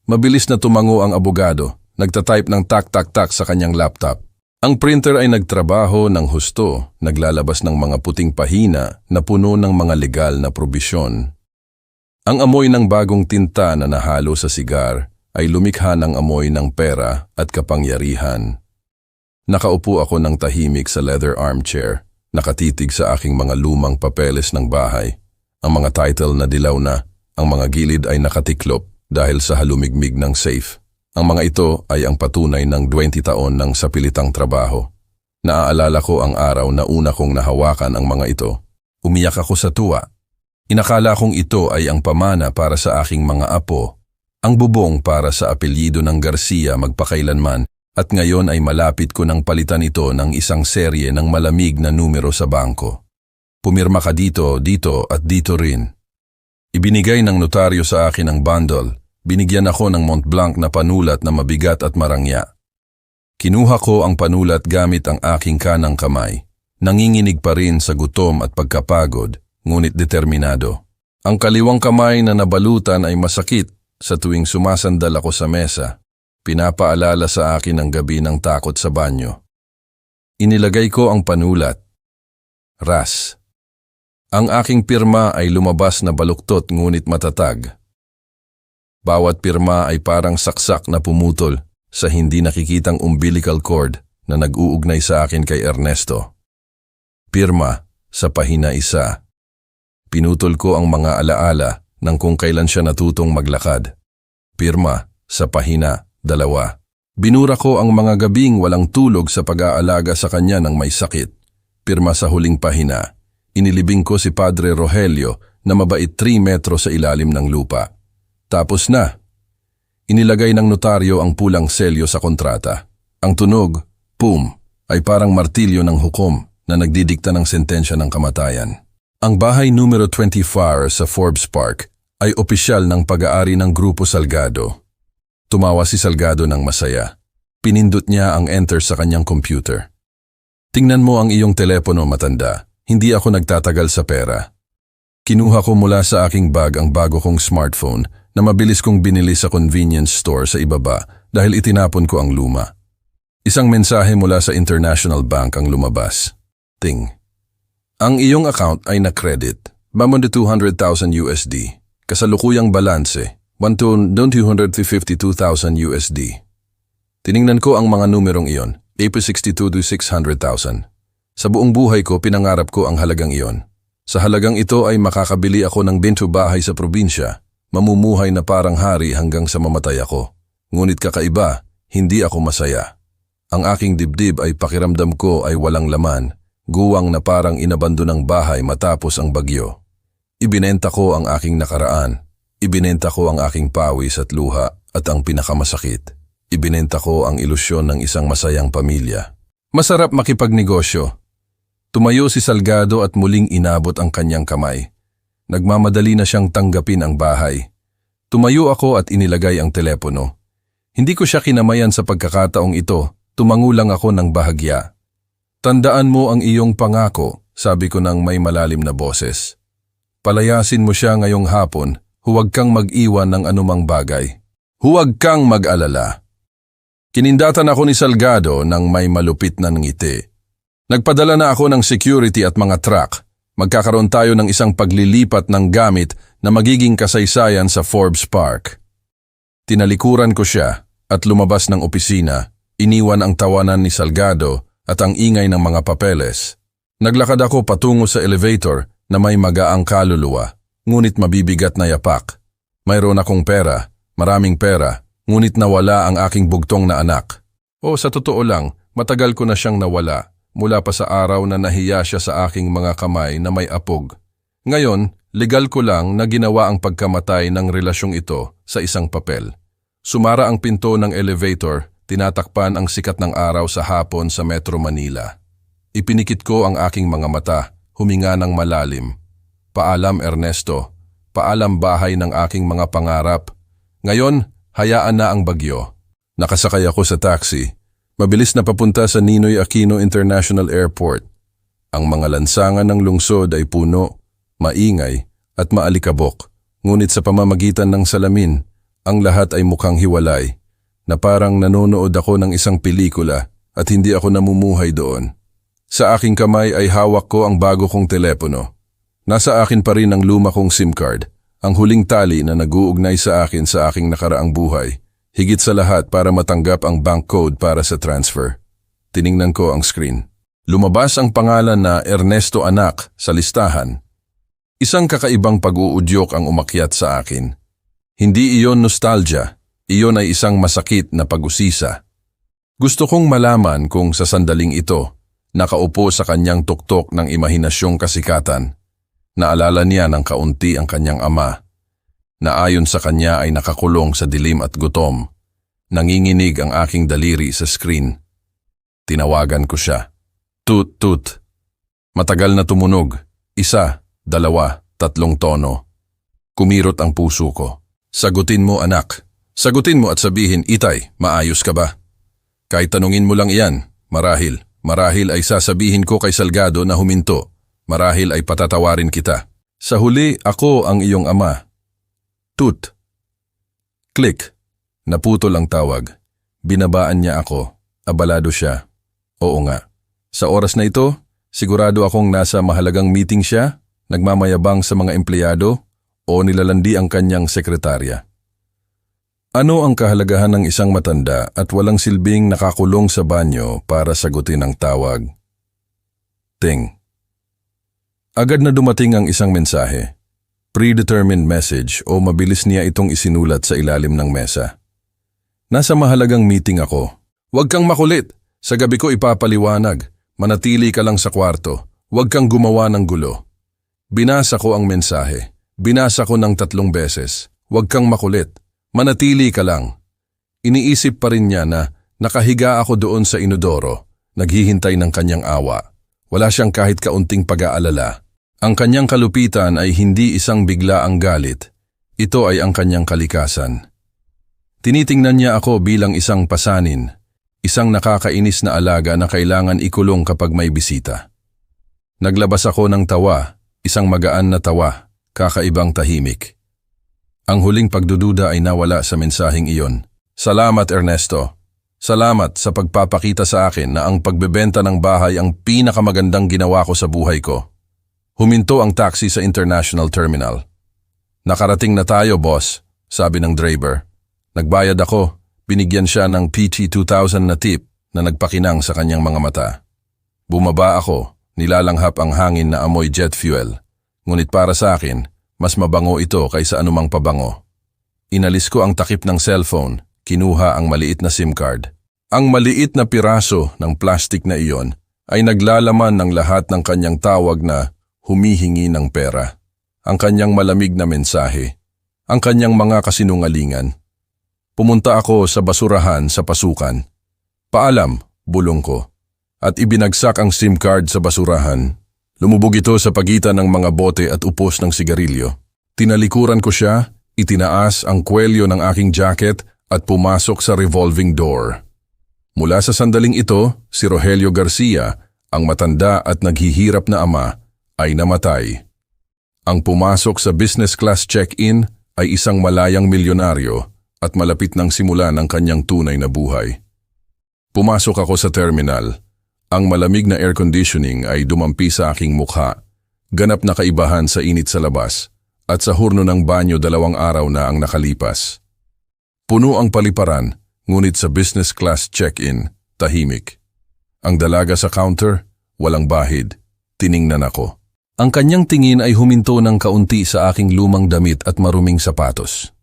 Mabilis na tumango ang abogado. Nagtatype ng tak-tak-tak sa kanyang laptop. Ang printer ay nagtrabaho ng husto, naglalabas ng mga puting pahina na puno ng mga legal na probisyon. Ang amoy ng bagong tinta na nahalo sa sigar ay lumikha ng amoy ng pera at kapangyarihan. Nakaupo ako ng tahimik sa leather armchair, nakatitig sa aking mga lumang papeles ng bahay. Ang mga title na dilaw na, ang mga gilid ay nakatiklop dahil sa halumigmig ng safe. Ang mga ito ay ang patunay ng 20 taon ng sapilitang trabaho. Naaalala ko ang araw na una kong nahawakan ang mga ito. Umiyak ako sa tuwa. Inakala kong ito ay ang pamana para sa aking mga apo, ang bubong para sa apelyido ng Garcia magpakailanman, at ngayon ay malapit ko nang palitan ito ng isang serye ng malamig na numero sa bangko. Pumirma ka dito, dito at dito rin. Ibinigay ng notaryo sa akin ang bundle Binigyan ako ng Mont Blanc na panulat na mabigat at marangya. Kinuha ko ang panulat gamit ang aking kanang kamay. Nanginginig pa rin sa gutom at pagkapagod, ngunit determinado. Ang kaliwang kamay na nabalutan ay masakit sa tuwing sumasandal ako sa mesa. Pinapaalala sa akin ang gabi ng takot sa banyo. Inilagay ko ang panulat. Ras. Ang aking pirma ay lumabas na baluktot ngunit matatag. Bawat pirma ay parang saksak na pumutol sa hindi nakikitang umbilical cord na nag-uugnay sa akin kay Ernesto. Pirma sa pahina 1. Pinutol ko ang mga alaala ng kung kailan siya natutong maglakad. Pirma sa pahina 2. Binura ko ang mga gabing walang tulog sa pag-aalaga sa kanya ng may sakit. Pirma sa huling pahina. Inilibing ko si Padre Rogelio na mabait 3 metro sa ilalim ng lupa. Tapos na. Inilagay ng notaryo ang pulang selyo sa kontrata. Ang tunog, pum, ay parang martilyo ng hukom na nagdidikta ng sentensya ng kamatayan. Ang bahay numero 24 sa Forbes Park ay opisyal ng pag-aari ng Grupo Salgado. Tumawa si Salgado ng masaya. Pinindot niya ang enter sa kanyang computer. Tingnan mo ang iyong telepono, matanda. Hindi ako nagtatagal sa pera. Kinuha ko mula sa aking bag ang bago kong smartphone na mabilis kong binili sa convenience store sa ibaba dahil itinapon ko ang luma. Isang mensahe mula sa International Bank ang lumabas. Ting. Ang iyong account ay na-credit. Bamon de 200,000 USD. Kasalukuyang balanse. 1,252,000 USD. Tiningnan ko ang mga numerong iyon. April 62 to 600,000. Sa buong buhay ko, pinangarap ko ang halagang iyon. Sa halagang ito ay makakabili ako ng bintu bahay sa probinsya. Mamumuhay na parang hari hanggang sa mamatay ako. Ngunit kakaiba, hindi ako masaya. Ang aking dibdib ay pakiramdam ko ay walang laman, guwang na parang inabando ng bahay matapos ang bagyo. Ibinenta ko ang aking nakaraan. Ibinenta ko ang aking pawis at luha at ang pinakamasakit. Ibinenta ko ang ilusyon ng isang masayang pamilya. Masarap makipagnegosyo. Tumayo si Salgado at muling inabot ang kanyang kamay. Nagmamadali na siyang tanggapin ang bahay. Tumayo ako at inilagay ang telepono. Hindi ko siya kinamayan sa pagkakataong ito, tumango lang ako ng bahagya. Tandaan mo ang iyong pangako, sabi ko ng may malalim na boses. Palayasin mo siya ngayong hapon, huwag kang mag-iwan ng anumang bagay. Huwag kang mag-alala. Kinindatan ako ni Salgado ng may malupit na ngiti. Nagpadala na ako ng security at mga truck. Magkakaroon tayo ng isang paglilipat ng gamit na magiging kasaysayan sa Forbes Park. Tinalikuran ko siya at lumabas ng opisina, iniwan ang tawanan ni Salgado at ang ingay ng mga papeles. Naglakad ako patungo sa elevator na may magaang kaluluwa, ngunit mabibigat na yapak. Mayroon akong pera, maraming pera, ngunit nawala ang aking bugtong na anak. O sa totoo lang, matagal ko na siyang nawala. Mula pa sa araw na nahiya siya sa aking mga kamay na may apog. Ngayon, legal ko lang na ginawa ang pagkamatay ng relasyong ito sa isang papel. Sumara ang pinto ng elevator, tinatakpan ang sikat ng araw sa hapon sa Metro Manila. Ipinikit ko ang aking mga mata, huminga ng malalim. Paalam Ernesto, paalam bahay ng aking mga pangarap. Ngayon, hayaan na ang bagyo. Nakasakay ako sa taxi. Mabilis na papunta sa Ninoy Aquino International Airport. Ang mga lansangan ng lungsod ay puno, maingay at maalikabok. Ngunit sa pamamagitan ng salamin, ang lahat ay mukhang hiwalay, na parang nanonood ako ng isang pelikula at hindi ako namumuhay doon. Sa aking kamay ay hawak ko ang bago kong telepono. Nasa akin pa rin ang luma kong SIM card, ang huling tali na nag-uugnay sa akin sa aking nakaraang buhay. Higit sa lahat para matanggap ang bank code para sa transfer. Tiningnan ko ang screen. Lumabas ang pangalan na Ernesto Anak sa listahan. Isang kakaibang pag-uudyok ang umakyat sa akin. Hindi iyon nostalgia, iyon ay isang masakit na pag-usisa. Gusto kong malaman kung sa sandaling ito, nakaupo sa kanyang tuktok ng imahinasyong kasikatan. Naalala niya ng kaunti ang kanyang ama, na ayon sa kanya ay nakakulong sa dilim at gutom. Nanginginig ang aking daliri sa screen. Tinawagan ko siya. Tut, tut. Matagal na tumunog. 1, 2, 3 tono. Kumirot ang puso ko. Sagutin mo, anak. Sagutin mo at sabihin, Itay, maayos ka ba? Kahit tanungin mo lang iyan, marahil ay sasabihin ko kay Salgado na huminto. Marahil ay patatawarin kita. Sa huli, ako ang iyong ama. Tut. Click. Naputol ang tawag. Binabaan niya ako. Abalado siya. Oo nga. Sa oras na ito, sigurado akong nasa mahalagang meeting siya, nagmamayabang sa mga empleyado, o nilalandi ang kanyang sekretarya. Ano ang kahalagahan ng isang matanda at walang silbing nakakulong sa banyo para sagutin ang tawag? Ting. Agad na dumating ang isang mensahe. Predetermined message o mabilis niya itong isinulat sa ilalim ng mesa. Nasa mahalagang meeting ako. Huwag kang makulit. Sa gabi ko ipapaliwanag. Manatili ka lang sa kwarto. Huwag kang gumawa ng gulo. Binasa ko ang mensahe. Binasa ko ng 3 beses. Huwag kang makulit. Manatili ka lang. Iniisip pa rin niya na nakahiga ako doon sa inodoro, naghihintay ng kanyang awa. Wala siyang kahit kaunting pag-aalala. Ang kanyang kalupitan ay hindi isang biglaang galit. Ito ay ang kanyang kalikasan. Tinitingnan niya ako bilang isang pasanin, isang nakakainis na alaga na kailangan ikulong kapag may bisita. Naglabas ako ng tawa, isang magaan na tawa, kakaibang tahimik. Ang huling pagdududa ay nawala sa mensaheng iyon. Salamat, Ernesto. Salamat sa pagpapakita sa akin na ang pagbebenta ng bahay ang pinakamagandang ginawa ko sa buhay ko. Huminto ang taxi sa International Terminal. Nakarating na tayo, boss, sabi ng driver. Nagbayad ako, binigyan siya ng PT 2000 na tip na nagpakinang sa kanyang mga mata. Bumaba ako, nilalanghap ang hangin na amoy jet fuel. Ngunit para sa akin, mas mabango ito kaysa anumang pabango. Inalis ko ang takip ng cellphone, kinuha ang maliit na SIM card. Ang maliit na piraso ng plastic na iyon ay naglalaman ng lahat ng kanyang tawag na humihingi ng pera. Ang kanyang malamig na mensahe, ang kanyang mga kasinungalingan. Pumunta ako sa basurahan sa pasukan. Paalam, bulong ko. At ibinagsak ang SIM card sa basurahan. Lumubog ito sa pagitan ng mga bote at upos ng sigarilyo. Tinalikuran ko siya, itinaas ang kwelyo ng aking jacket at pumasok sa revolving door. Mula sa sandaling ito, si Rogelio Garcia, ang matanda at naghihirap na ama, ay namatay. Ang pumasok sa business class check-in ay isang malayang milyonaryo at malapit ng simula ng kanyang tunay na buhay. Pumasok ako sa terminal. Ang malamig na air conditioning ay dumampi sa aking mukha. Ganap na kaibahan sa init sa labas at sa hurno ng banyo 2 araw na ang nakalipas. Puno ang paliparan, ngunit sa business class check-in, tahimik. Ang dalaga sa counter, walang bahid. Tiningnan ako. Ang kanyang tingin ay huminto ng kaunti sa aking lumang damit at maruming sapatos.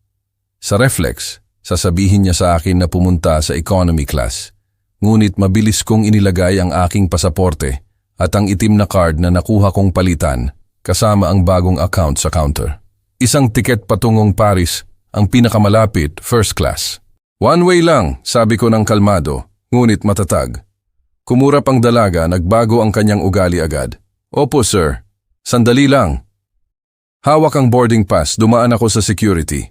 Sa reflex, sasabihin niya sa akin na pumunta sa economy class. Ngunit mabilis kong inilagay ang aking pasaporte at ang itim na card na nakuha kong palitan kasama ang bagong account sa counter. Isang tiket patungong Paris, ang pinakamalapit, first class. One way lang, sabi ko ng kalmado, ngunit matatag. Kumurap ang dalaga, nagbago ang kanyang ugali agad. Opo sir, sandali lang. Hawak ang boarding pass, dumaan ako sa security.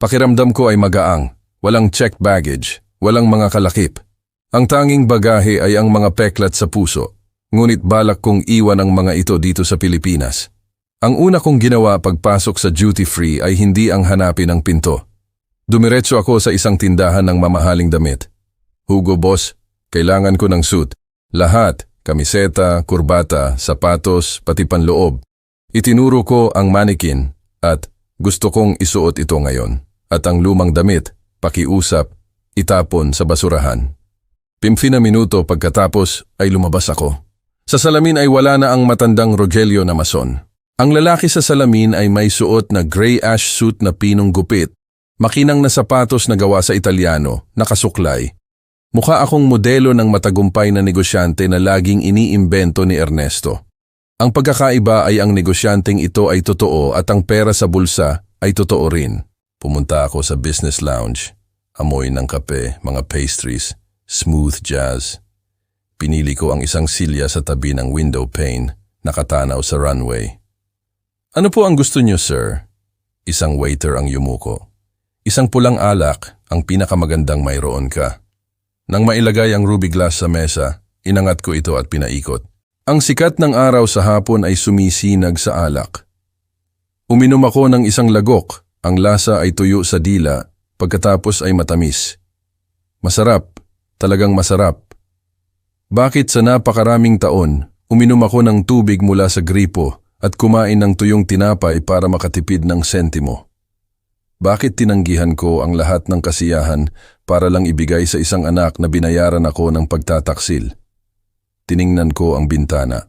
Pakiramdam ko ay magaang, walang checked baggage, walang mga kalakip. Ang tanging bagahe ay ang mga peklat sa puso, ngunit balak kong iwan ang mga ito dito sa Pilipinas. Ang una kong ginawa pagpasok sa duty-free ay hindi ang hanapin ang pinto. Dumiretso ako sa isang tindahan ng mamahaling damit. Hugo boss, kailangan ko ng suit. Lahat, kamiseta, kurbata, sapatos, pati panloob. Itinuro ko ang mannequin at gusto kong isuot ito ngayon. At ang lumang damit, pakiusap, itapon sa basurahan. 15 na minuto pagkatapos ay lumabas ako. Sa salamin ay wala na ang matandang Rogelio na mason. Ang lalaki sa salamin ay may suot na gray ash suit na pinong gupit, makinang na sapatos na gawa sa Italiano, nakasuklay. Mukha akong modelo ng matagumpay na negosyante na laging iniimbento ni Ernesto. Ang pagkakaiba ay ang negosyanteng ito ay totoo at ang pera sa bulsa ay totoo rin. Pumunta ako sa business lounge. Amoy ng kape, mga pastries, smooth jazz. Pinili ko ang isang silya sa tabi ng window pane, nakatanaw sa runway. Ano po ang gusto niyo, sir? Isang waiter ang yumuko. Isang pulang alak ang pinakamagandang mayroon ka. Nang mailagay ang ruby glass sa mesa, inangat ko ito at pinaikot. Ang sikat ng araw sa hapon ay sumisinag sa alak. Uminom ako ng isang lagok, ang lasa ay tuyo sa dila, pagkatapos ay matamis. Masarap, talagang masarap. Bakit sa napakaraming taon, uminom ako ng tubig mula sa gripo at kumain ng tuyong tinapay para makatipid ng sentimo? Bakit tinanggihan ko ang lahat ng kasiyahan para lang ibigay sa isang anak na binayaran ako ng pagtataksil? Tiningnan ko ang bintana.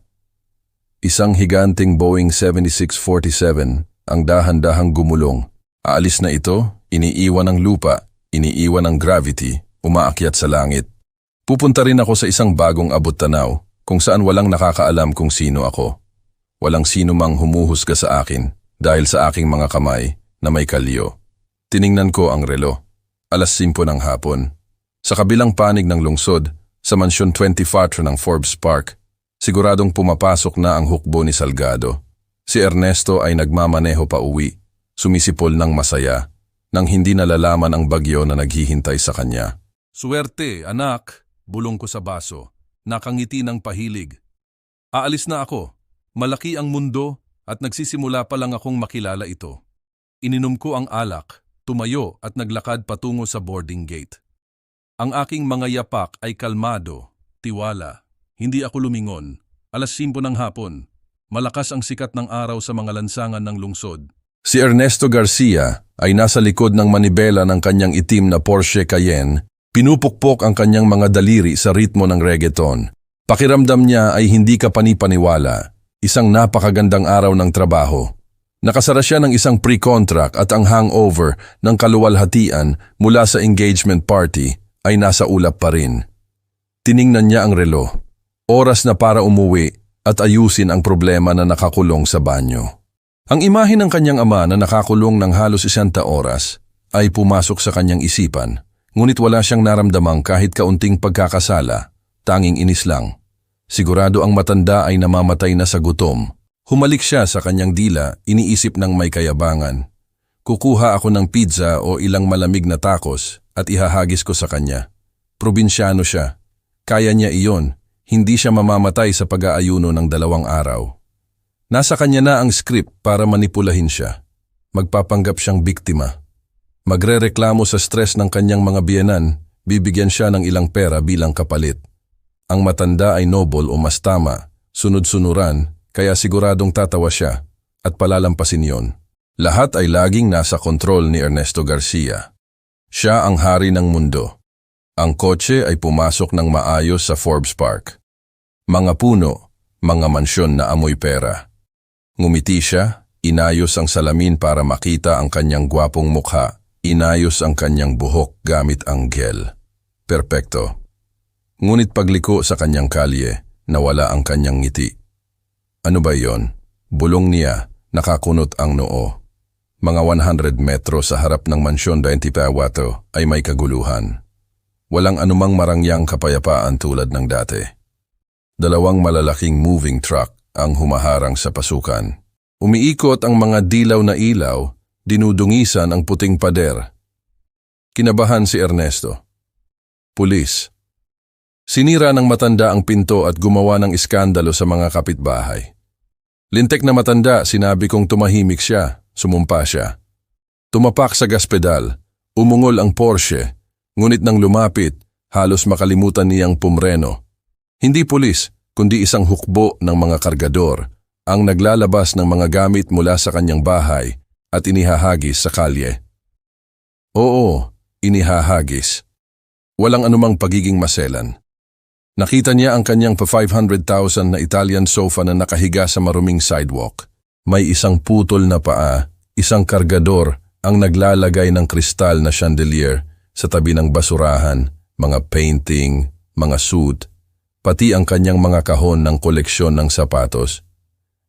Isang higanting Boeing 7647 ang dahan-dahang gumulong. Aalis na ito, iniiwan ng lupa, iniiwan ng gravity, umaakyat sa langit. Pupunta rin ako sa isang bagong abot-tanaw kung saan walang nakakaalam kung sino ako. Walang sino mang humuhusga sa akin dahil sa aking mga kamay na may kalyo. Tiningnan ko ang relo. 5:00 ng hapon. Sa kabilang panig ng lungsod, sa mansyon 24 ng Forbes Park, siguradong pumapasok na ang hukbo ni Salgado. Si Ernesto ay nagmamaneho pa uwi, sumisipol ng masaya, nang hindi nalalaman ang bagyo na naghihintay sa kanya. Suwerte, anak, bulong ko sa baso, nakangiti ng pahilig. Aalis na ako, malaki ang mundo at nagsisimula pa lang akong makilala ito. Ininom ko ang alak, tumayo at naglakad patungo sa boarding gate. Ang aking mga yapak ay kalmado, tiwala. Hindi ako lumingon. 5:00 ng hapon. Malakas ang sikat ng araw sa mga lansangan ng lungsod. Si Ernesto Garcia ay nasa likod ng manibela ng kanyang itim na Porsche Cayenne. Pinupukpok ang kanyang mga daliri sa ritmo ng reggaeton. Pakiramdam niya ay hindi ka panipaniwala. Isang napakagandang araw ng trabaho. Nakasara siya ng isang pre-contract at ang hangover ng kaluwalhatian mula sa engagement party ay nasa ulap pa rin. Tiningnan niya ang relo. Oras na para umuwi at ayusin ang problema na nakakulong sa banyo. Ang imahe ng kanyang ama na nakakulong ng halos 100 oras ay pumasok sa kanyang isipan, ngunit wala siyang naramdamang kahit kaunting pagkakasala, tanging inis lang. Sigurado ang matanda ay namamatay na sa gutom. Humalik siya sa kanyang dila, iniisip ng may kayabangan. Kukuha ako ng pizza o ilang malamig na tacos at ihahagis ko sa kanya. Probinsyano siya. Kaya niya iyon. Hindi siya mamamatay sa pag-aayuno ng 2 araw. Nasa kanya na ang script para manipulahin siya. Magpapanggap siyang biktima. Magrereklamo sa stress ng kanyang mga biyenan, bibigyan siya ng ilang pera bilang kapalit. Ang matanda ay noble o mas tama, sunod-sunuran, kaya siguradong tatawa siya at palalampasin yon. Lahat ay laging nasa kontrol ni Ernesto Garcia. Siya ang hari ng mundo. Ang kotse ay pumasok ng maayos sa Forbes Park. Mga puno, mga mansyon na amoy pera. Ngumiti siya, inayos ang salamin para makita ang kanyang gwapong mukha, inayos ang kanyang buhok gamit ang gel. Perpekto. Ngunit pagliko sa kanyang kalye, nawala ang kanyang ngiti. Ano ba yon? Bulong niya, nakakunot ang noo. Mga 100 metro sa harap ng mansyon 24 ay may kaguluhan. Walang anumang marangyang kapayapaan tulad ng dati. 2 malalaking moving truck ang humaharang sa pasukan. Umiikot ang mga dilaw na ilaw, dinudungisan ang puting pader. Kinabahan si Ernesto. Pulis. Sinira ng matanda ang pinto at gumawa ng iskandalo sa mga kapitbahay. Lintek na matanda, sinabi kong tumahimik siya, sumumpa siya. Tumapak sa gaspedal, umungol ang Porsche, ngunit nang lumapit, halos makalimutan niyang pumreno. Hindi pulis, kundi isang hukbo ng mga kargador ang naglalabas ng mga gamit mula sa kanyang bahay at inihahagis sa kalye. Oo, inihahagis. Walang anumang pagiging maselan. Nakita niya ang kanyang pa 500,000 na Italian sofa na nakahiga sa maruming sidewalk. May isang putol na paa, isang kargador ang naglalagay ng kristal na chandelier sa tabi ng basurahan, mga painting, mga suit, pati ang kanyang mga kahon ng koleksyon ng sapatos.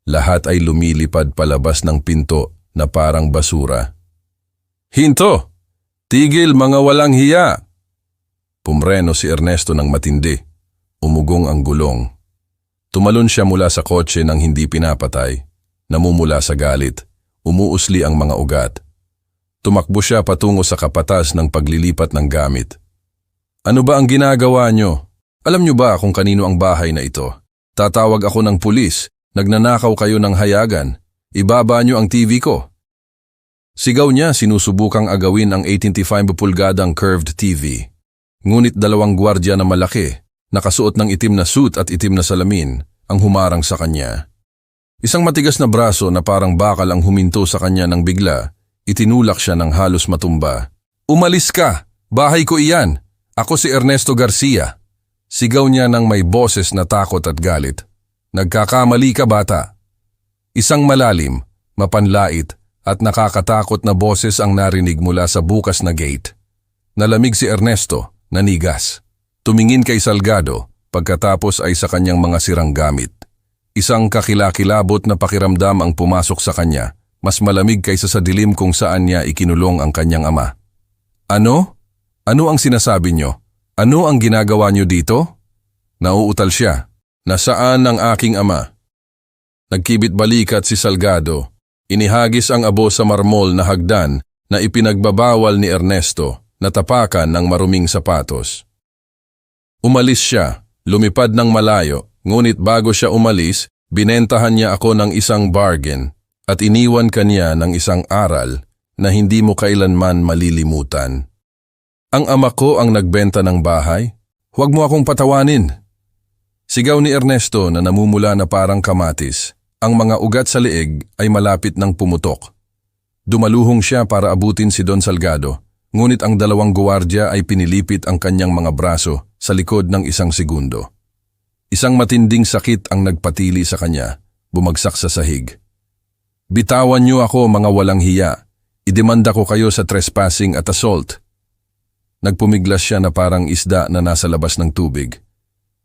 Lahat ay lumilipad palabas ng pinto na parang basura. Hinto! Tigil mga walang hiya! Pumreno si Ernesto ng matindi. Umugong ang gulong. Tumalon siya mula sa kotse nang hindi pinapatay. Namumula sa galit. Umuusli ang mga ugat. Tumakbo siya patungo sa kapatas ng paglilipat ng gamit. Ano ba ang ginagawa nyo? Alam nyo ba kung kanino ang bahay na ito? Tatawag ako ng pulis. Nagnanakaw kayo ng hayagan. Ibaba nyo ang TV ko. Sigaw niya, sinusubukang agawin ang 85 pulgadang curved TV. Ngunit dalawang gwardya na malaki, nakasuot ng itim na suit at itim na salamin, ang humarang sa kanya. Isang matigas na braso na parang bakal ang huminto sa kanya nang bigla, itinulak siya ng halos matumba. Umalis ka! Bahay ko iyan! Ako si Ernesto Garcia. Sigaw niya ng may boses na takot at galit. Nagkakamali ka, bata. Isang malalim, mapanlait at nakakatakot na boses ang narinig mula sa bukas na gate. Nalamig si Ernesto, nanigas. Tumingin kay Salgado, pagkatapos ay sa kanyang mga sirang gamit. Isang kakilakilabot na pakiramdam ang pumasok sa kanya, mas malamig kaysa sa dilim kung saan niya ikinulong ang kanyang ama. Ano? Ano ang sinasabi niyo? Ano ang ginagawa niyo dito? Nauutal siya. Nasaan ang aking ama? Nagkibit balikat si Salgado. Inihagis ang abo sa marmol na hagdan na ipinagbabawal ni Ernesto na tapakan ng maruming sapatos. Umalis siya, lumipad ng malayo, ngunit bago siya umalis, binentahan niya ako ng isang bargain at iniwan kanya ng isang aral na hindi mo kailanman malilimutan. Ang ama ko ang nagbenta ng bahay? Huwag mo akong patawanin. Sigaw ni Ernesto na namumula na parang kamatis. Ang mga ugat sa leeg ay malapit ng pumutok. Dumaluhong siya para abutin si Don Salgado, ngunit ang dalawang guwardya ay pinilipit ang kanyang mga braso sa likod ng isang segundo. Isang matinding sakit ang nagpatili sa kanya, bumagsak sa sahig. Bitawan niyo ako, mga walang hiya. Idemanda ko kayo sa trespassing at assault. Nagpumiglas siya na parang isda na nasa labas ng tubig.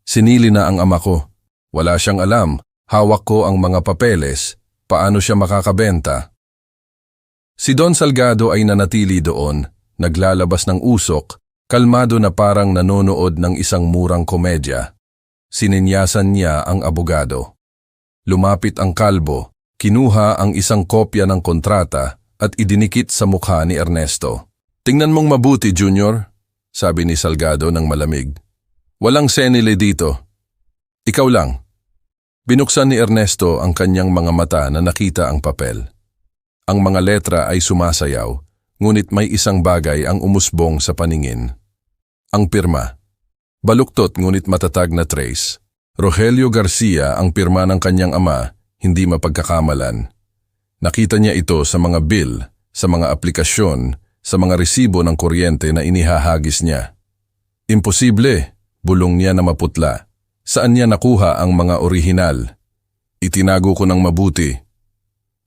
Sinili na ang ama ko. Wala siyang alam. Hawak ko ang mga papeles. Paano siya makakabenta? Si Don Salgado ay nanatili doon, naglalabas ng usok, kalmado na parang nanonood ng isang murang komedya. Sininyasan niya ang abogado. Lumapit ang kalbo, kinuha ang isang kopya ng kontrata at idinikit sa mukha ni Ernesto. Tingnan mong mabuti, Junior, sabi ni Salgado ng malamig. Walang senile dito. Ikaw lang. Binuksan ni Ernesto ang kanyang mga mata na nakita ang papel. Ang mga letra ay sumasayaw, ngunit may isang bagay ang umusbong sa paningin. Ang pirma. Baluktot ngunit matatag na trace. Rogelio Garcia ang pirma ng kanyang ama, hindi mapagkakamalan. Nakita niya ito sa mga bill, sa mga aplikasyon, sa mga resibo ng kuryente na inihahagis niya. Imposible, bulong niya na maputla. Saan niya nakuha ang mga orihinal? Itinago ko ng mabuti.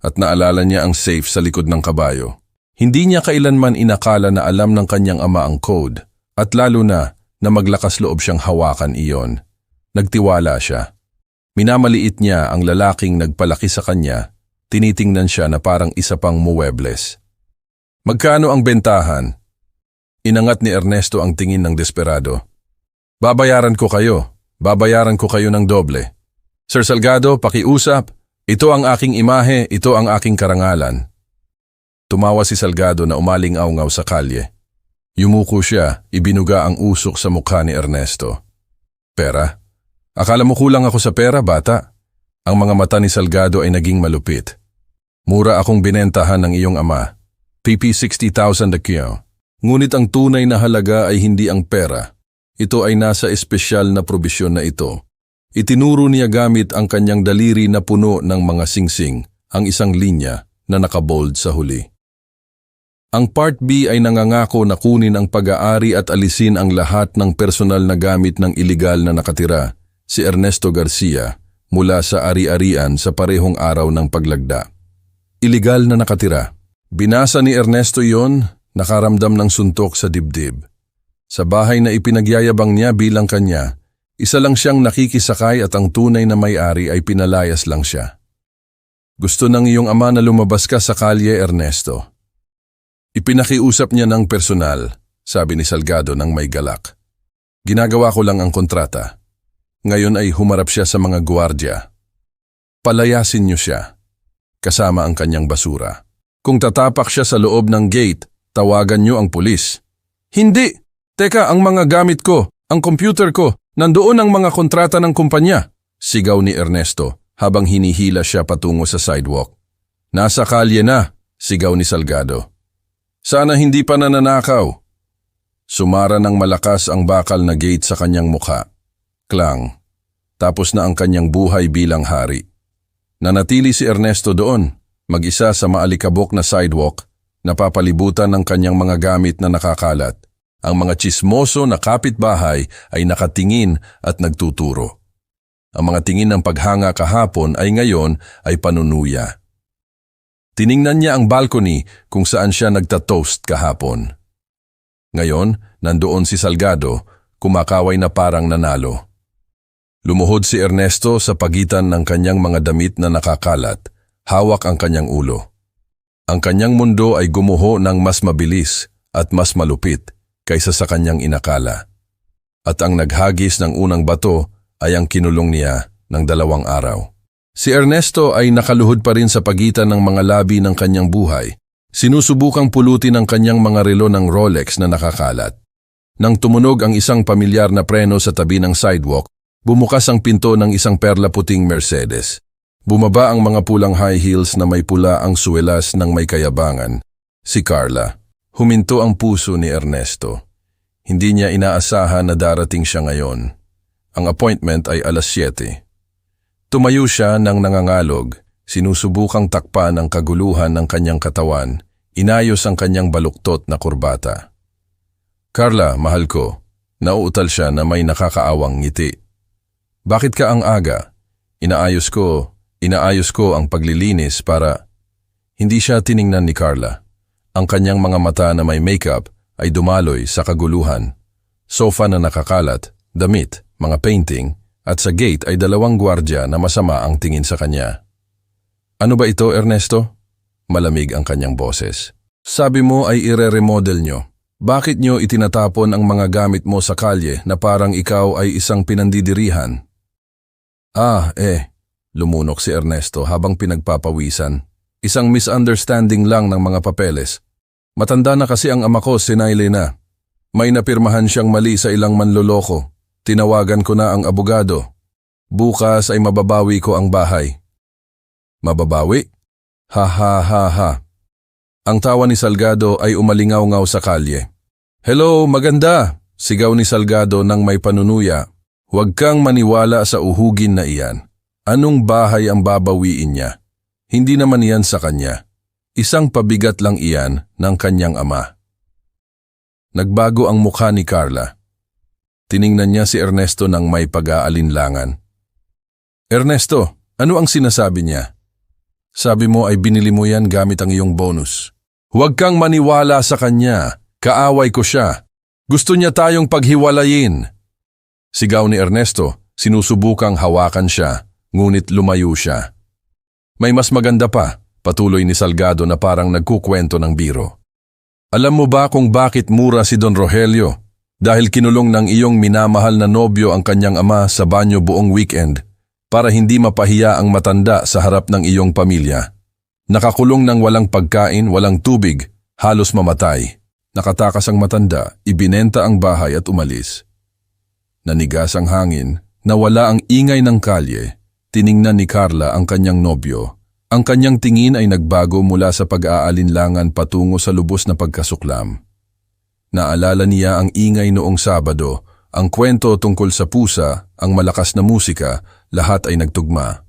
At naalala niya ang safe sa likod ng kabayo. Hindi niya kailanman inakala na alam ng kanyang ama ang code, at lalo na maglakas loob siyang hawakan iyon. Nagtiwala siya. Minamaliit niya ang lalaking nagpalaki sa kanya, tinitingnan siya na parang isa pang muwebles. Magkano ang bentahan? Inangat ni Ernesto ang tingin ng desperado. Babayaran ko kayo ng doble. Sir Salgado, pakiusap. Ito ang aking imahe, ito ang aking karangalan. Tumawa si Salgado na umaling-awngaw sa kalye. Yumuko siya, ibinuga ang usok sa mukha ni Ernesto. Pera? Akala mo kulang ako sa pera, bata? Ang mga mata ni Salgado ay naging malupit. Mura akong binentahan ng iyong ama. PP 60,000 a kilo. Ngunit ang tunay na halaga ay hindi ang pera. Ito ay nasa espesyal na probisyon na ito. Itinuro niya gamit ang kanyang daliri na puno ng mga singsing, ang isang linya na nakabold sa huli. Ang Part B ay nangangako na kunin ang pag-aari at alisin ang lahat ng personal na gamit ng iligal na nakatira, si Ernesto Garcia, mula sa ari-arian sa parehong araw ng paglagda. Iligal na nakatira. Binasa ni Ernesto yon, nakaramdam ng suntok sa dibdib. Sa bahay na ipinagyayabang niya bilang kanya, isa lang siyang nakikisakay at ang tunay na may-ari ay pinalayas lang siya. Gusto ng iyong ama na lumabas ka sa kalye, Ernesto. Ipinakiusap niya ng personal, sabi ni Salgado ng may galak. Ginagawa ko lang ang kontrata. Ngayon ay humarap siya sa mga guwardya. Palayasin niyo siya, kasama ang kanyang basura. Kung tatapak siya sa loob ng gate, tawagan niyo ang pulis. Hindi! Teka, ang mga gamit ko, ang computer ko, nandoon ang mga kontrata ng kumpanya. Sigaw ni Ernesto habang hinihila siya patungo sa sidewalk. Nasa kalye na, sigaw ni Salgado. Sana hindi pa nananakaw. Sumara ng malakas ang bakal na gate sa kanyang mukha. Klang. Tapos na ang kanyang buhay bilang hari. Nanatili si Ernesto doon, mag-isa sa maalikabok na sidewalk, napapalibutan ng kanyang mga gamit na nakakalat. Ang mga tsismoso na kapitbahay ay nakatingin at nagtuturo. Ang mga tingin ng paghanga kahapon ay ngayon ay panunuya. Tiningnan niya ang balcony kung saan siya nagtatoast kahapon. Ngayon, nandoon si Salgado, kumakaway na parang nanalo. Lumuhod si Ernesto sa pagitan ng kanyang mga damit na nakakalat, hawak ang kanyang ulo. Ang kanyang mundo ay gumuho ng mas mabilis at mas malupit kaysa sa kanyang inakala. At ang naghagis ng unang bato ay ang kinulong niya ng 2 araw. Si Ernesto ay nakaluhod pa rin sa pagitan ng mga labi ng kanyang buhay. Sinusubukang pulutin ang kanyang mga relo ng Rolex na nakakalat. Nang tumunog ang isang pamilyar na preno sa tabi ng sidewalk, bumukas ang pinto ng isang perla puting Mercedes. Bumaba ang mga pulang high heels na may pula ang suwelas ng may kayabangan. Si Carla. Huminto ang puso ni Ernesto. Hindi niya inaasahan na darating siya ngayon. Ang appointment ay 7:00. Tumayo siya ng nangangalog, sinusubukang takpan ang kaguluhan ng kanyang katawan, inayos ang kanyang baluktot na kurbata. Carla, mahal ko, nauutal siya na may nakakaawang ngiti. Bakit ka ang aga? Inaayos ko ang paglilinis para... Hindi siya tiningnan ni Carla. Ang kanyang mga mata na may makeup ay dumaloy sa kaguluhan. Sofa na nakakalat, damit, mga painting, at sa gate ay 2 gwardya na masama ang tingin sa kanya. Ano ba ito, Ernesto? Malamig ang kanyang boses. Sabi mo ay ire-remodel nyo. Bakit nyo itinatapon ang mga gamit mo sa kalye na parang ikaw ay isang pinandidirihan? Lumunok si Ernesto habang pinagpapawisan. Isang misunderstanding lang ng mga papeles. Matanda na kasi ang ama ko, sinayle na. May napirmahan siyang mali sa ilang manloloko. Tinawagan ko na ang abogado. Bukas ay mababawi ko ang bahay. Mababawi? Ha ha ha ha. Ang tawa ni Salgado ay umalingaw-ngaw sa kalye. Hello, maganda! Sigaw ni Salgado nang may panunuya. Huwag kang maniwala sa uhugin na iyan. Anong bahay ang babawiin niya? Hindi naman iyan sa kanya. Isang pabigat lang iyan ng kanyang ama. Nagbago ang mukha ni Carla. Tiningnan niya si Ernesto nang may pag-aalinlangan. Ernesto, ano ang sinasabi niya? Sabi mo ay binili mo yan gamit ang iyong bonus. Huwag kang maniwala sa kanya. Kaaway ko siya. Gusto niya tayong paghiwalayin. Sigaw ni Ernesto, sinusubukang hawakan siya, ngunit lumayo siya. May mas maganda pa, patuloy ni Salgado na parang nagkukwento ng biro. Alam mo ba kung bakit mura si Don Rogelio? Dahil kinulong ng iyong minamahal na nobyo ang kanyang ama sa banyo buong weekend para hindi mapahiya ang matanda sa harap ng iyong pamilya. Nakakulong ng walang pagkain, walang tubig, halos mamatay. Nakatakas ang matanda, ibinenta ang bahay at umalis. Nanigas ang hangin, nawala ang ingay ng kalye, tiningnan ni Carla ang kanyang nobyo. Ang kanyang tingin ay nagbago mula sa pag-aalinlangan patungo sa lubos na pagkasuklam. Naalala niya ang ingay noong Sabado, ang kwento tungkol sa pusa, ang malakas na musika, lahat ay nagtugma.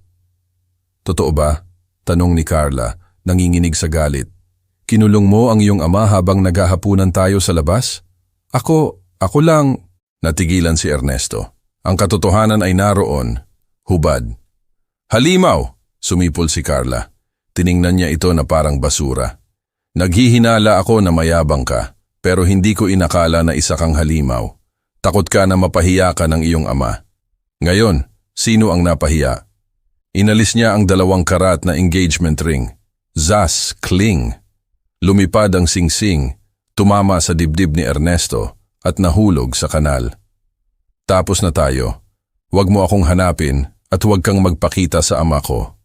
Totoo ba? Tanong ni Carla, nanginginig sa galit. Kinulong mo ang iyong ama habang naghahapunan tayo sa labas? Ako lang. Natigilan si Ernesto. Ang katotohanan ay naroon. Hubad. Halimaw! Sumipol si Carla. Tiningnan niya ito na parang basura. Naghihinala ako na mayabang ka, pero hindi ko inakala na isa kang halimaw. Takot ka na mapahiya ka ng iyong ama. Ngayon, sino ang napahiya? Inalis niya ang 2 karat na engagement ring. Zas, kling. Lumipad ang singsing, tumama sa dibdib ni Ernesto at nahulog sa kanal. Tapos na tayo. Huwag mo akong hanapin at huwag kang magpakita sa ama ko.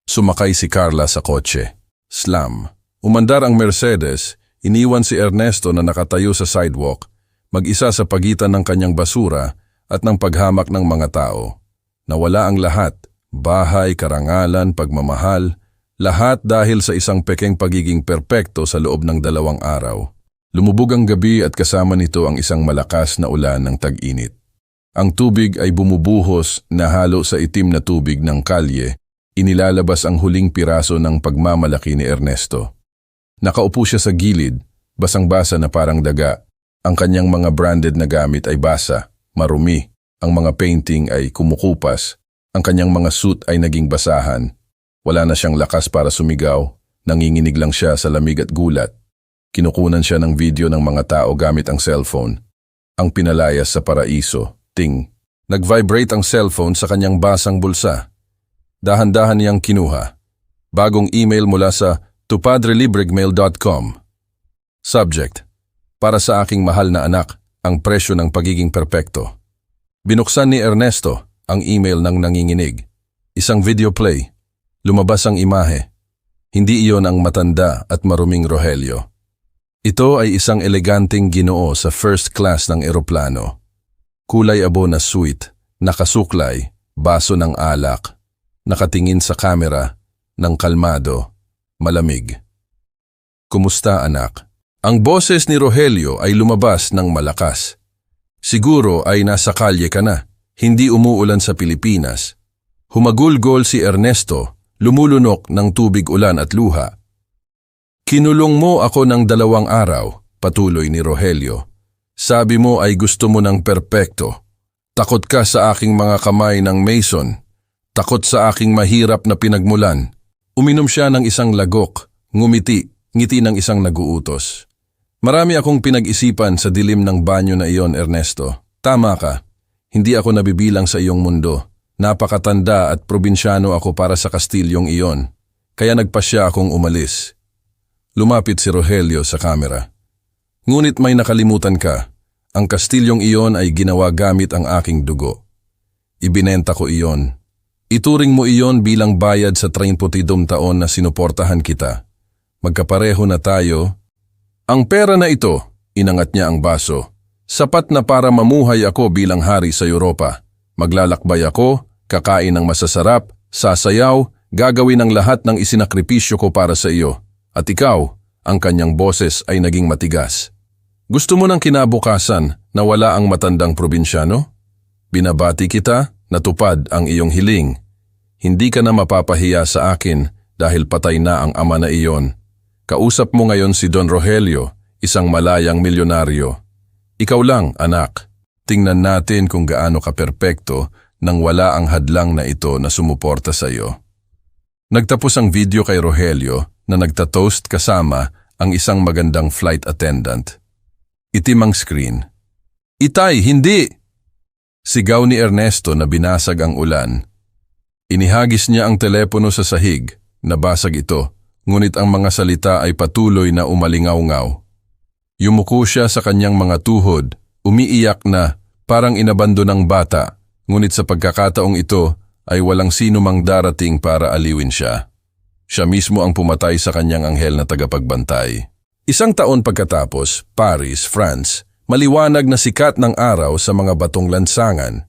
Sumakay si Carla sa kotse. Slam. Umandar ang Mercedes, iniwan si Ernesto na nakatayo sa sidewalk, mag-isa sa pagitan ng kanyang basura at ng paghamak ng mga tao. Nawala ang lahat, bahay, karangalan, pagmamahal, lahat dahil sa isang pekeng pagiging perpekto sa loob ng 2 araw. Lumubog ang gabi at kasama nito ang isang malakas na ulan ng tag-init. Ang tubig ay bumubuhos na halo sa itim na tubig ng kalye, inilalabas ang huling piraso ng pagmamalaki ni Ernesto. Nakaupo siya sa gilid, basang-basa na parang daga. Ang kanyang mga branded na gamit ay basa, marumi. Ang mga painting ay kumukupas. Ang kanyang mga suit ay naging basahan. Wala na siyang lakas para sumigaw. Nanginginig lang siya sa lamig at gulat. Kinukunan siya ng video ng mga tao gamit ang cellphone. Ang pinalayas sa paraiso. Ting. Nag-vibrate ang cellphone sa kanyang basang bulsa. Dahan-dahan niyang kinuha. Bagong email mula sa tupadrelibrigmail.com. Subject: para sa aking mahal na anak, ang presyo ng pagiging perpekto. Binuksan ni Ernesto ang email ng nanginginig. Isang video play. Lumabas ang imahe. Hindi iyon ang matanda at maruming Rogelio. Ito ay isang eleganteng Ginoo sa first class ng eroplano. Kulay abo na suite, nakasuklay, baso ng alak, nakatingin sa kamera, ng kalmado, malamig. Kumusta anak? Ang boses ni Rogelio ay lumabas ng malakas. Siguro ay nasa kalye ka na, hindi umuulan sa Pilipinas. Humagulgol si Ernesto, lumulunok ng tubig ulan at luha. Kinulong mo ako ng 2 araw, patuloy ni Rogelio. Sabi mo ay gusto mo ng perpekto. Takot ka sa aking mga kamay ng mason. Takot sa aking mahirap na pinagmulan. Uminom siya ng isang lagok, ngiti ng isang naguutos. Marami akong pinag-isipan sa dilim ng banyo na iyon, Ernesto. Tama ka. Hindi ako nabibilang sa iyong mundo. Napakatanda at probinsyano ako para sa kastilyong iyon. Kaya nagpasya akong umalis. Lumapit si Rogelio sa kamera. Ngunit may nakalimutan ka. Ang kastilyong iyon ay ginawa gamit ang aking dugo. Ibinenta ko iyon. Ituring mo iyon bilang bayad sa 32 taon na sinuportahan kita. Magkapareho na tayo. Ang pera na ito, inangat niya ang baso, sapat na para mamuhay ako bilang hari sa Europa. Maglalakbay ako, kakain ng masasarap, sasayaw, gagawin ang lahat ng isinakripisyo ko para sa iyo. At ikaw, ang kanyang boses ay naging matigas. Gusto mo ng kinabukasan na wala ang matandang probinsyano? Binabati kita, natupad ang iyong hiling. Hindi ka na mapapahiya sa akin dahil patay na ang ama na iyon. Kausap mo ngayon si Don Rogelio, isang malayang milyonaryo. Ikaw lang, anak. Tingnan natin kung gaano ka perpekto nang wala ang hadlang na ito na sumuporta sa iyo. Nagtapos ang video kay Rogelio na nagtatoast kasama ang isang magandang flight attendant. Itim ang screen. Itay, hindi! Sigaw ni Ernesto na binasag ang ulan. Inihagis niya ang telepono sa sahig, nabasag ito, ngunit ang mga salita ay patuloy na umalingaw-ngaw. Yumuko siya sa kanyang mga tuhod, umiiyak na parang inabando ng bata, ngunit sa pagkakataong ito ay walang sino mang darating para aliwin siya. Siya mismo ang pumatay sa kanyang anghel na tagapagbantay. 1 taon pagkatapos, Paris, France, maliwanag na sikat ng araw sa mga batong lansangan.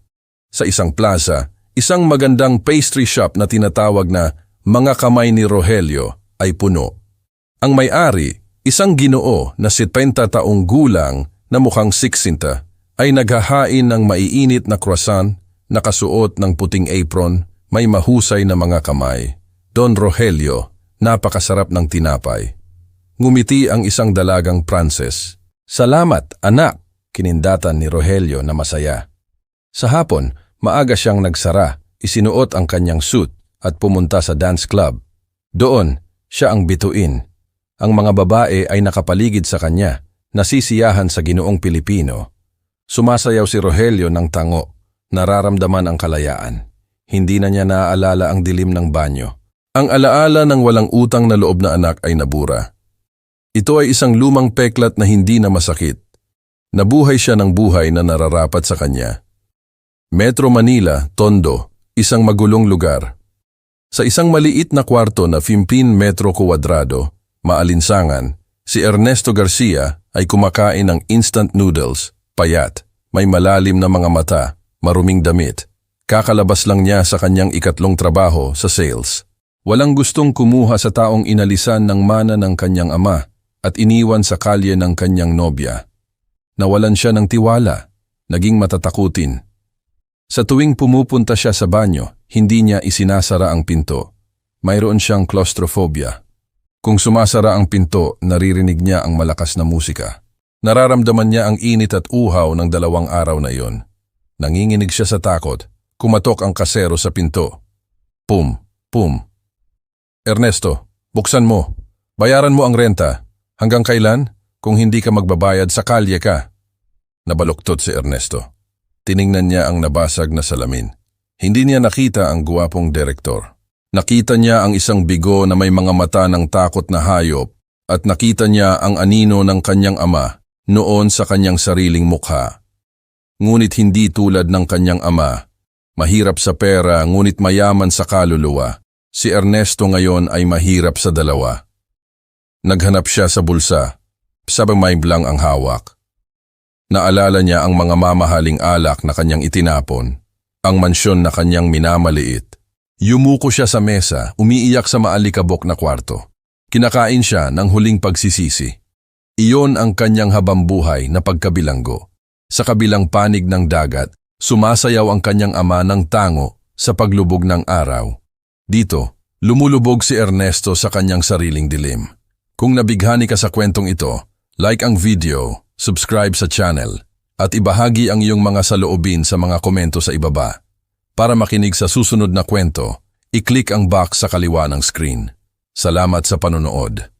Sa isang plaza, isang magandang pastry shop na tinatawag na Mga Kamay ni Rogelio ay puno. Ang may-ari, isang Ginoo na 70 taong gulang na mukhang 60, ay naghahain ng maiinit na croissant, nakasuot ng puting apron, may mahusay na mga kamay. Don Rogelio, napakasarap ng tinapay. Ngumiti ang isang dalagang Pranses. Salamat, anak, kinindatan ni Rogelio na masaya. Sa hapon, maaga siyang nagsara, isinuot ang kanyang suit at pumunta sa dance club. Doon, siya ang bituin. Ang mga babae ay nakapaligid sa kanya, nasisiyahan sa Ginoong Pilipino. Sumasayaw si Rogelio ng tango, nararamdaman ang kalayaan. Hindi na niya naaalala ang dilim ng banyo. Ang alaala ng walang utang na loob na anak ay nabura. Ito ay isang lumang peklat na hindi na masakit. Nabuhay siya ng buhay na nararapat sa kanya. Metro Manila, Tondo, isang magulong lugar. Sa isang maliit na kwarto na 15 metro kuwadrado, Maalinsangan, si Ernesto Garcia ay kumakain ng instant noodles, payat, may malalim na mga mata, maruming damit. Kakalabas lang niya sa kanyang ikatlong trabaho sa sales. Walang gustong kumuha sa taong inalisan ng mana ng kanyang ama at iniwan sa kalye ng kanyang nobya. Nawalan siya ng tiwala, naging matatakutin. Sa tuwing pumupunta siya sa banyo, hindi niya isinasara ang pinto. Mayroon siyang claustrophobia. Kung sumasara ang pinto, naririnig niya ang malakas na musika. Nararamdaman niya ang init at uhaw ng 2 araw na iyon. Nanginginig siya sa takot. Kumatok ang kasero sa pinto. Pum, pum. Ernesto, buksan mo. Bayaran mo ang renta. Hanggang kailan? Kung hindi ka magbabayad, sa kalye ka. Nabaluktot si Ernesto. Tiningnan niya ang nabasag na salamin. Hindi niya nakita ang guwapong direktor. Nakita niya ang isang bigo na may mga mata ng takot na hayop at nakita niya ang anino ng kanyang ama noon sa kanyang sariling mukha. Ngunit hindi tulad ng kanyang ama. Mahirap sa pera ngunit mayaman sa kaluluwa. Si Ernesto ngayon ay mahirap sa 2. Naghanap siya sa bulsa. Sabang may blang ang hawak. Naalala niya ang mga mamahaling alak na kanyang itinapon, ang mansyon na kanyang minamaliit. Yumuko siya sa mesa, umiiyak sa maalikabok na kwarto. Kinakain siya ng huling pagsisisi. Iyon ang kanyang habambuhay na pagkabilanggo. Sa kabilang panig ng dagat, sumasayaw ang kanyang ama ng tango sa paglubog ng araw. Dito, lumulubog si Ernesto sa kanyang sariling dilim. Kung nabighani ka sa kwentong ito, like ang video, subscribe sa channel, at ibahagi ang iyong mga saloobin sa mga komento sa ibaba. Para makinig sa susunod na kwento, i-click ang box sa kaliwa ng screen. Salamat sa panonood.